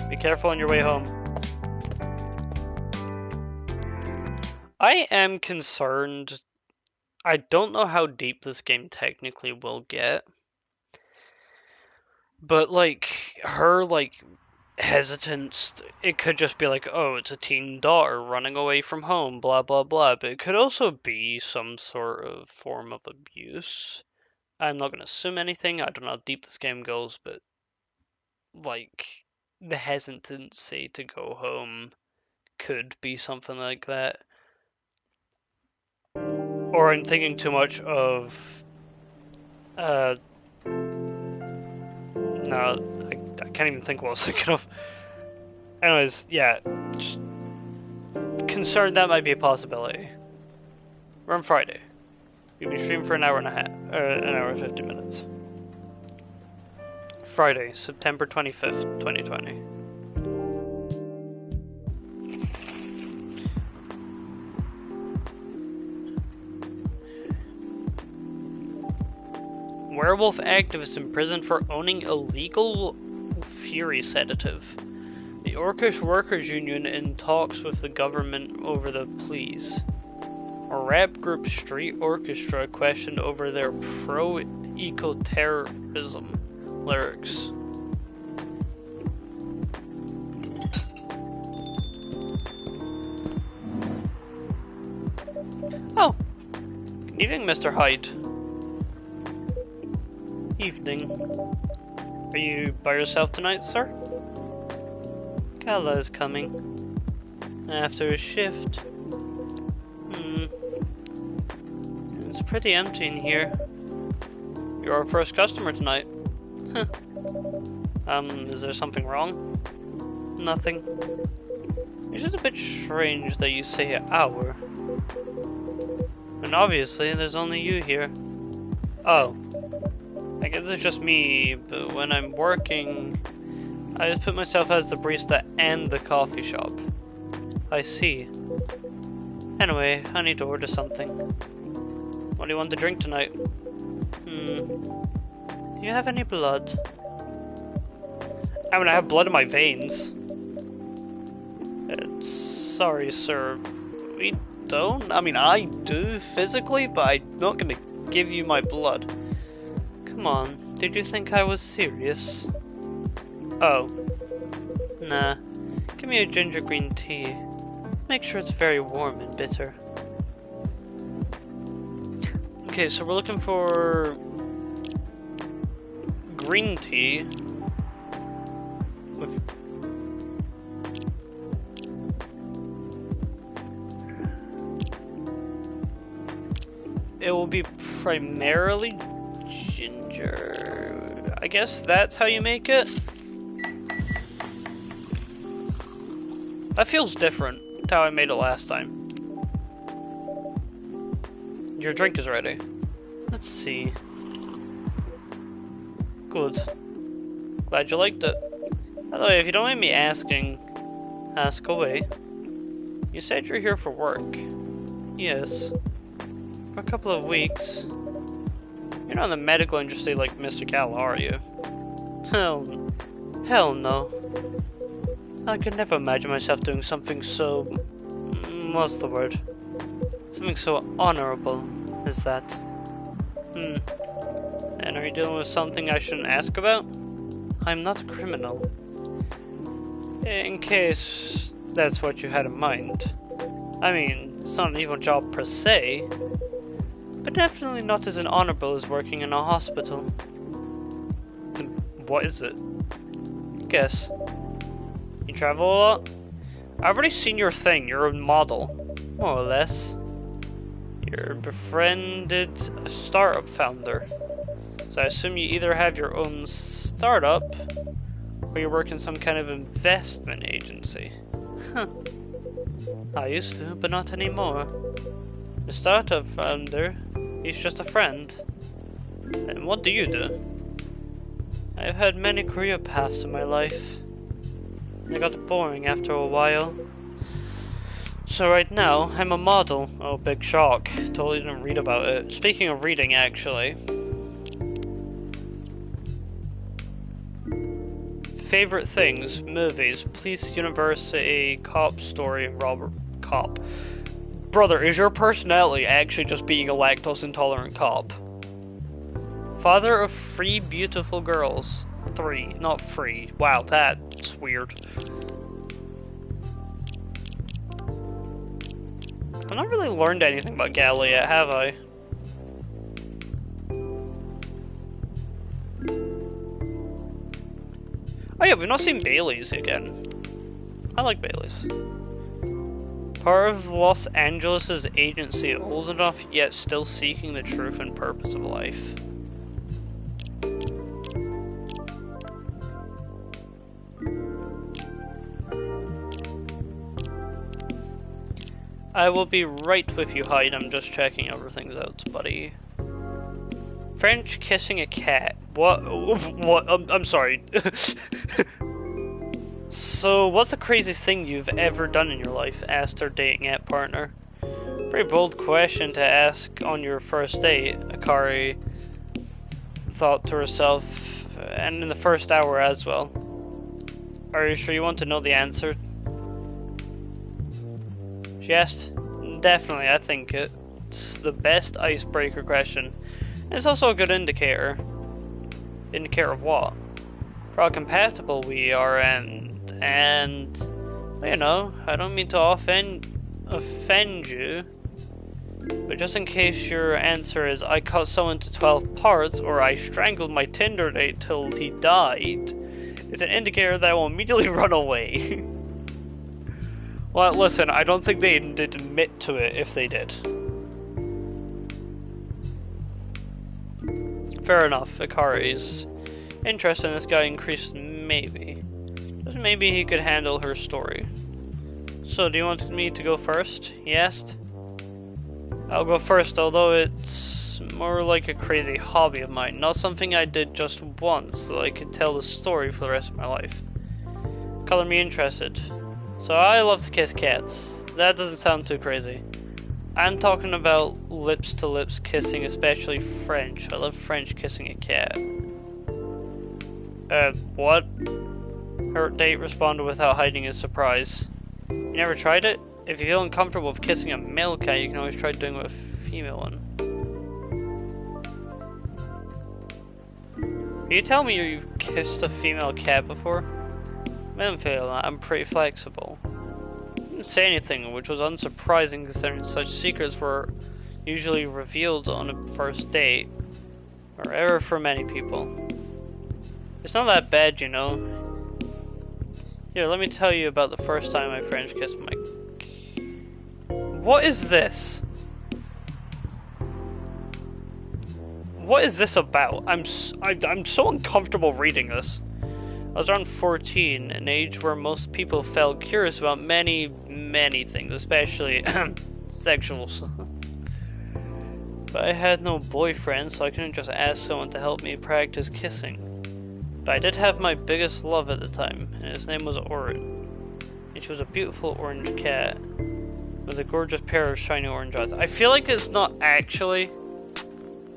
Be careful on your way home. I am concerned. I don't know how deep this game technically will get. But like, her like hesitance, it could just be like, oh, it's a teen daughter running away from home, blah blah blah. But it could also be some sort of form of abuse. I'm not gonna assume anything. I don't know how deep this game goes, but like the hesitancy to go home could be something like that. Or I'm thinking too much of no, I can't even think what I was thinking of. Anyways, yeah, just concerned that might be a possibility. We're on Friday. We'll be streaming for an hour and 50 minutes. Friday, September 25th, 2020. Werewolf activist imprisoned for owning illegal fury sedative. The Orcish Workers Union in talks with the government over the pleas. A rap group Street Orchestra questioned over their pro-eco-terrorism lyrics. Oh, good evening, Mr. Hyde. Evening. Are you by yourself tonight, sir? Kala is coming. After his shift. It's pretty empty in here. You're our first customer tonight. Is there something wrong? Nothing. It's just a bit strange that you say our. And obviously, there's only you here. Oh. I guess it's just me, but when I'm working, I just put myself as the barista and the coffee shop. I see. Anyway, I need to order something. What do you want to drink tonight? Do you have any blood? I mean, I have blood in my veins. Sorry, sir. We don't? I mean, I do physically, but I'm not gonna give you my blood. Come on, did you think I was serious? Oh. Nah. Give me a ginger green tea. Make sure it's very warm and bitter. Okay, so we're looking for green tea with it will be primarily ginger. I guess that's how you make it. That feels different to how I made it last time. Your drink is ready. Let's see. Good. Glad you liked it. By the way, if you don't mind me asking, ask away. You said you're here for work. Yes. For a couple of weeks. You're not in the medical industry like Mr. Cal, are you? Hell no. I could never imagine myself doing something so... what's the word? Something so honorable as that. And are you dealing with something I shouldn't ask about? I'm not a criminal. In case that's what you had in mind. I mean, it's not an evil job per se, but definitely not as honorable as working in a hospital. What is it? Guess. You travel a lot? I've already seen your thing, you're a model. More or less. You're befriended a startup founder. So I assume you either have your own startup, or you work in some kind of investment agency. Huh. I used to, but not anymore. The startup founder, he's just a friend. And what do you do? I've had many career paths in my life. They got boring after a while. So right now, I'm a model. Oh, big shock. Totally didn't read about it. Speaking of reading, actually. Favorite things, movies, police university, cop story, Robert Cop. Brother, is your personality actually just being a lactose intolerant cop? Father of 3 beautiful girls. 3, not 3. Wow, that's weird. I've not really learned anything about Gally yet, have I? Oh yeah, we've not seen Bailey's again. I like Bailey's. Part of Los Angeles' agency, old enough yet still seeking the truth and purpose of life. I will be right with you, Hyde. I'm just checking everything out, buddy. French kissing a cat. What? What? I'm sorry. So, what's the craziest thing you've ever done in your life? Asked her dating app partner. Pretty bold question to ask on your first date, Akari thought to herself, and in the first hour as well. Are you sure you want to know the answer? She asked. Definitely, I think it's the best icebreaker question. It's also a good indicator. Indicator of what? For how compatible we are, and you know, I don't mean to offend you, but just in case your answer is I cut someone to 12 parts or I strangled my Tinder date till he died, it's an indicator that I will immediately run away. Well, listen, I don't think they'd admit to it if they did. Fair enough, Akari's interest in this guy increased maybe. Just maybe he could handle her story. So, do you want me to go first? He asked. I'll go first, although it's more like a crazy hobby of mine, not something I did just once so I could tell the story for the rest of my life. Color me interested. So I love to kiss cats. That doesn't sound too crazy. I'm talking about lips to lips kissing, especially French. I love French kissing a cat. What? Her date responded without hiding his surprise. You never tried it? If you feel uncomfortable with kissing a male cat, you can always try doing it with a female one. Can you tell me you've kissed a female cat before? I don't feel that. I'm pretty flexible. I didn't say anything, which was unsurprising considering such secrets were usually revealed on a first date, or ever for many people. It's not that bad, you know. Here, let me tell you about the first time I French kissed my... What is this? What is this about? I'm so uncomfortable reading this. I was around 14, an age where most people felt curious about many things, especially sexual stuff. But I had no boyfriend, so I couldn't just ask someone to help me practice kissing. But I did have my biggest love at the time, and his name was Orin. And she was a beautiful orange cat with a gorgeous pair of shiny orange eyes. I feel like it's not actually...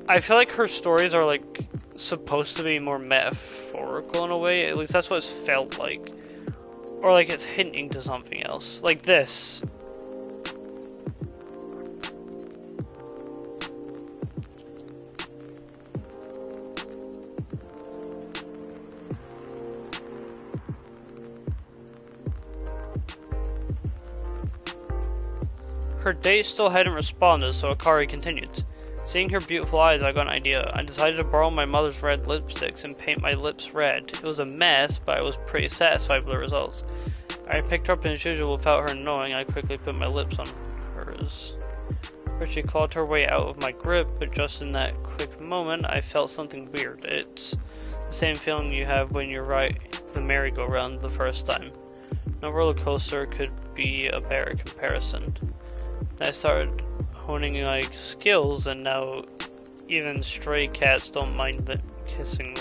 I feel like her stories are like supposed to be more metaphorical in a way. At least that's what it's felt like. Or like it's hinting to something else. Like this. Her date still hadn't responded, so Akari continued. Seeing her beautiful eyes, I got an idea. I decided to borrow my mother's red lipsticks and paint my lips red. It was a mess, but I was pretty satisfied with the results. I picked her up as usual without her knowing. I quickly put my lips on hers. First she clawed her way out of my grip, but just in that quick moment, I felt something weird. It's the same feeling you have when you ride the merry-go-round the first time. No roller coaster could be a better comparison. Then I started honing my skills, and now even stray cats don't mind kissing.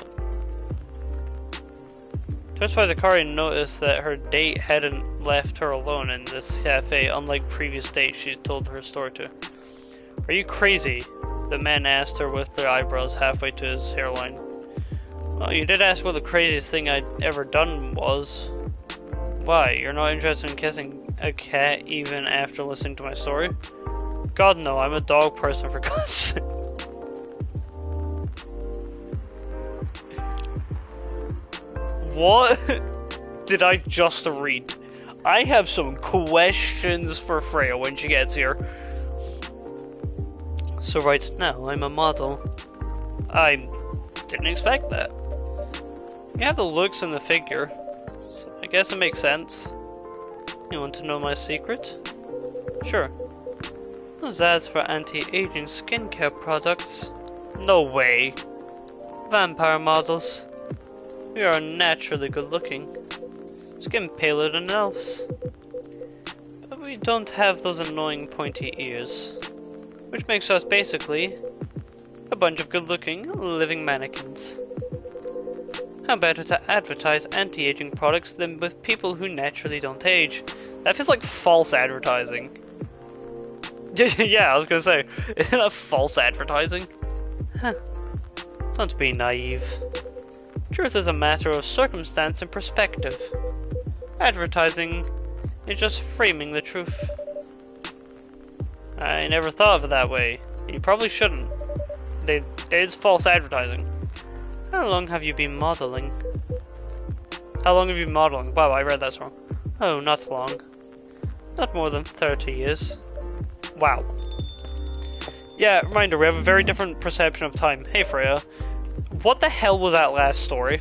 Just by Akari noticed that her date hadn't left her alone in this cafe, unlike previous dates she told her story to. Are you crazy? The man asked her with their eyebrows halfway to his hairline. Well, you did ask what the craziest thing I'd ever done was. Why, you're not interested in kissing a cat even after listening to my story? God no, I'm a dog person for God's sake. What did I just read? I have some questions for Freya when she gets here. So right now, I'm a model. I didn't expect that. You have the looks and the figure, so I guess it makes sense. You want to know my secret? Sure. Those ads for anti-aging skincare products. No way. Vampire models. We are naturally good looking. Skin paler than elves. But we don't have those annoying pointy ears. Which makes us basically a bunch of good looking living mannequins. How better to advertise anti-aging products than with people who naturally don't age? That feels like false advertising. Yeah, I was gonna say, isn't that false advertising? Huh. Don't be naive. Truth is a matter of circumstance and perspective. Advertising is just framing the truth. I never thought of it that way. You probably shouldn't. It is false advertising. How long have you been modeling? How long have you been modeling? Wow, I read that wrong. Oh, not long. Not more than 30 years. Wow. Yeah, reminder, we have a very different perception of time. Hey Freya. What the hell was that last story?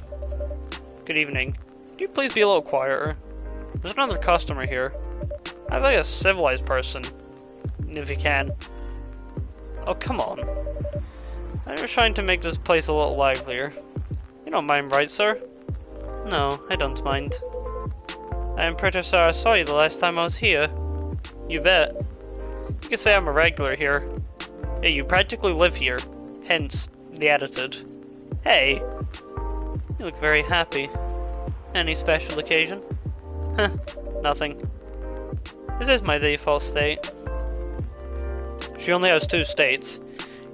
Good evening. Could you please be a little quieter? There's another customer here. I'd like a civilized person. If you can. Oh, come on. I'm just trying to make this place a little livelier. You don't mind, right, sir? No, I don't mind. I'm pretty sure I saw you the last time I was here. You bet. You can say I'm a regular here. Yeah, you practically live here. Hence, the attitude. Hey! You look very happy. Any special occasion? Huh, nothing. This is my default state. She only has two states.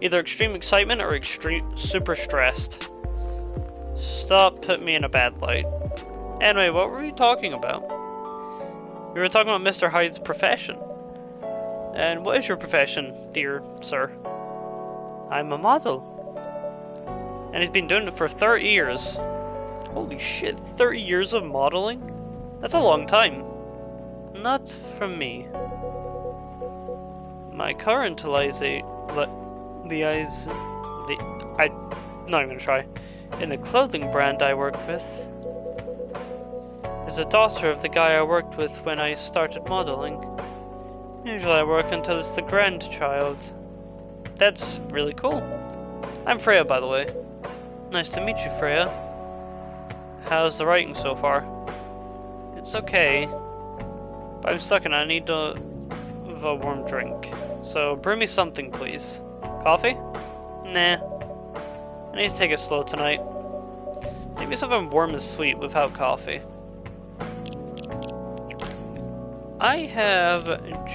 Either extreme excitement or extreme super stressed. Stop putting me in a bad light. Anyway, what were we talking about? We were talking about Mr. Hyde's profession. And what is your profession, dear sir? I'm a model. And he's been doing it for 30 years. Holy shit, 30 years of modeling? That's a long time. Not from me. My current I'm not even gonna try. In the clothing brand I work with is a daughter of the guy I worked with when I started modeling. Usually I work until it's the grandchild. That's really cool. I'm Freya, by the way. Nice to meet you, Freya. How's the writing so far? It's okay, but I'm stuck and I need a warm drink. So bring me something, please. Coffee? Nah. I need to take it slow tonight. Maybe something warm and sweet without coffee. I have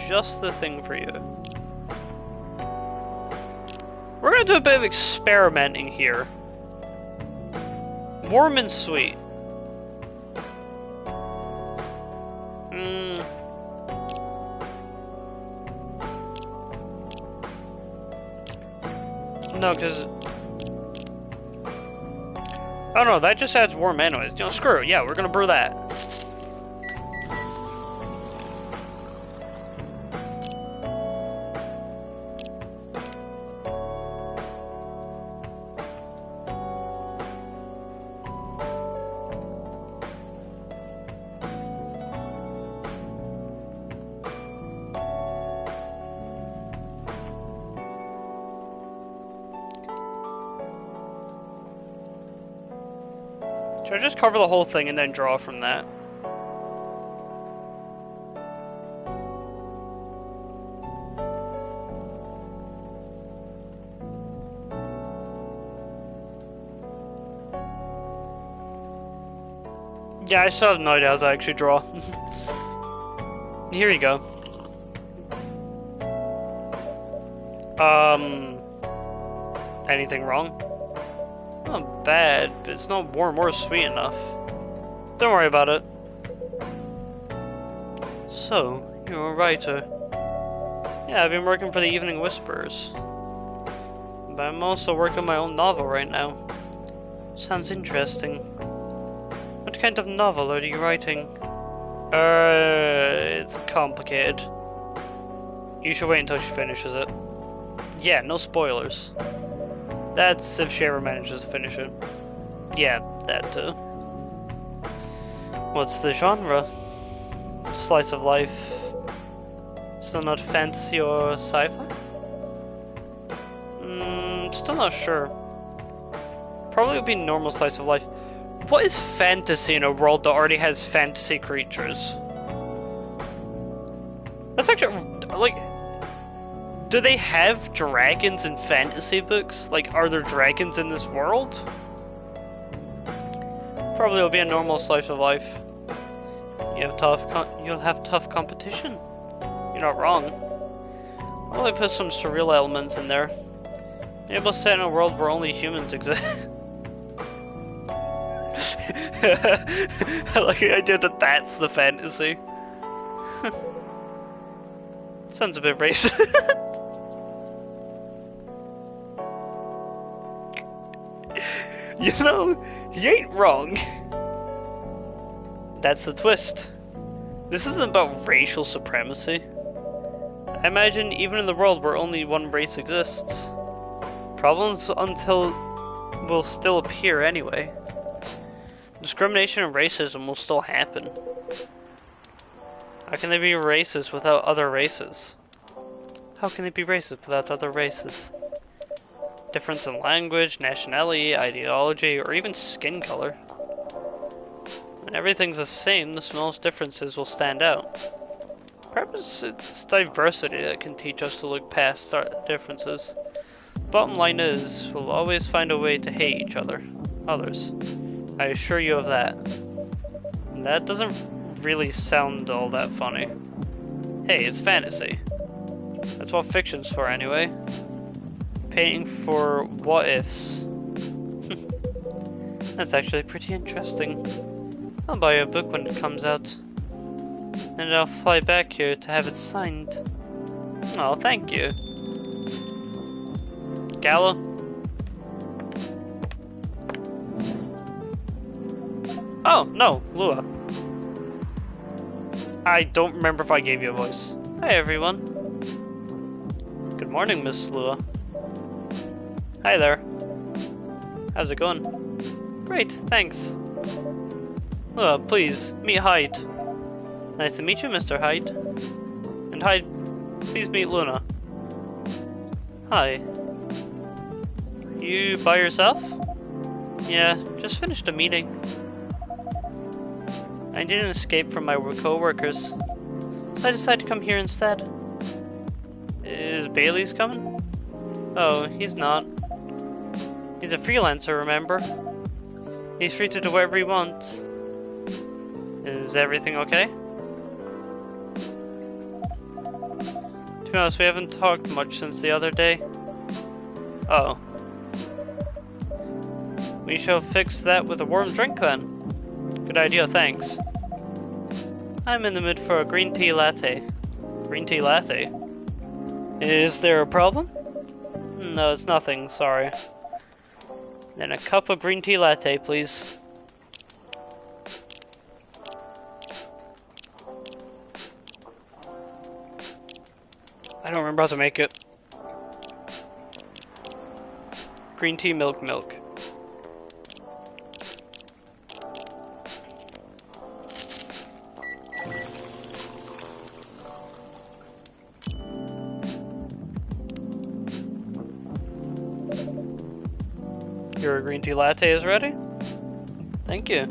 just the thing for you. We're gonna do a bit of experimenting here. Warm and sweet. No, because... Oh no, that just adds warm anyways. You know, screw it. Yeah, we're gonna brew that. Should I just cover the whole thing and then draw from that? Yeah, I still have no idea how to actually draw. Here you go. Anything wrong? Not bad, but it's not warm or sweet enough. Don't worry about it. So, you're a writer. Yeah, I've been working for the Evening Whisperers. But I'm also working on my own novel right now. Sounds interesting. What kind of novel are you writing? It's complicated. You should wait until she finishes it. Yeah, no spoilers. That's if she ever manages to finish it. Yeah, that too. What's the genre? Slice of life. So not fantasy or sci-fi? Still not sure. Probably would be normal slice of life. What is fantasy in a world that already has fantasy creatures? That's actually, like... Do they have dragons in fantasy books? Like, are there dragons in this world? Probably will be a normal slice of life. You'll have tough competition. You're not wrong. Well, I put some surreal elements in there. Able to set in a world where only humans exist. I like the idea that that's the fantasy. Sounds a bit racist. You know, he ain't wrong. That's the twist. This isn't about racial supremacy. I imagine even in the world where only one race exists, problems will still appear anyway. Discrimination and racism will still happen. How can they be racist without other races? How can they be racist without other races? Difference in language, nationality, ideology, or even skin color. When everything's the same, the smallest differences will stand out. Perhaps it's diversity that can teach us to look past our differences. Bottom line is, we'll always find a way to hate each other, others. I assure you of that. And that doesn't really sound all that funny. Hey, it's fantasy. That's what fiction's for anyway. Painting for what-ifs. That's actually pretty interesting. I'll buy you a book when it comes out. And I'll fly back here to have it signed. Oh, thank you. Gala? Oh, no, Lua. I don't remember if I gave you a voice. Hi, everyone. Good morning, Miss Lua. Hi there. How's it going? Great, thanks. Lua, please, meet Hyde. Nice to meet you, Mr. Hyde. And Hyde, please meet Luna. Hi. You by yourself? Yeah, just finished a meeting. I didn't escape from my co-workers, so I decided to come here instead. Is Bailey's coming? Oh, he's not. He's a freelancer, remember? He's free to do whatever he wants. Is everything okay? To be honest, we haven't talked much since the other day. Oh. We shall fix that with a warm drink then. Good idea, thanks. I'm in the mood for a green tea latte. Green tea latte? Is there a problem? No, it's nothing, sorry. Then a cup of green tea latte, please. I don't remember how to make it. Green tea, milk. Your green tea latte is ready? Thank you.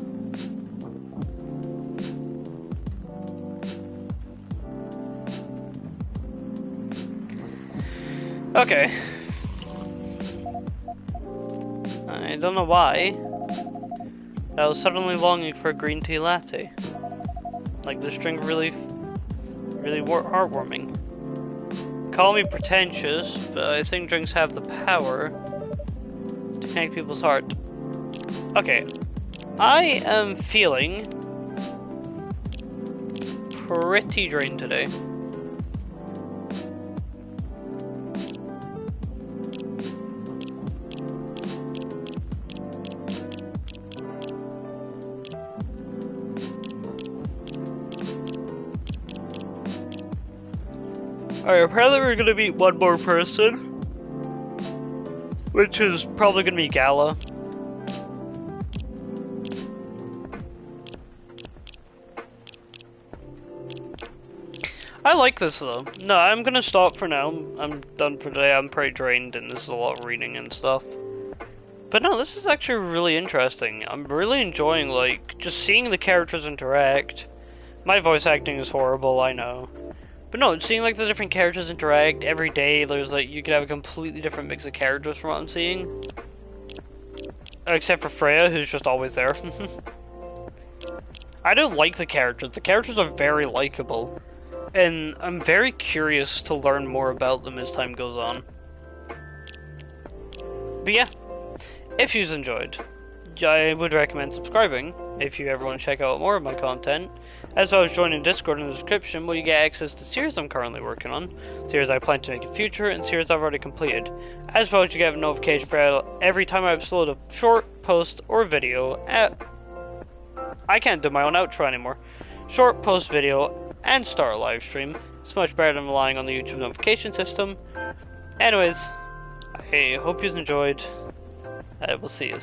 Okay. I don't know why. I was suddenly longing for a green tea latte. Like this drink really heartwarming. Call me pretentious, but I think drinks have the power to connect people's heart. Okay, I am feeling pretty drained today. Alright, apparently we're gonna meet one more person, which is probably gonna be Gala. I like this though. No, I'm gonna stop for now. I'm done for today. I'm pretty drained and this is a lot of reading and stuff. But no, this is actually really interesting. I'm really enjoying, like, just seeing the characters interact. My voice acting is horrible, I know. But no, seeing like the different characters interact every day, there's like, you could have a completely different mix of characters from what I'm seeing. Except for Freya, who's just always there. I don't like the characters are very likable. And I'm very curious to learn more about them as time goes on. But yeah, if you've enjoyed, I would recommend subscribing if you ever want to check out more of my content, as well as joining Discord in the description where you get access to series I'm currently working on, series I plan to make in future, and series I've already completed, as well as you get a notification for every time I upload a short, post, or video. I can't do my own outro anymore. Short, post video, and start a live stream. It's much better than relying on the YouTube notification system. Anyways, I hope you enjoyed. We'll see you.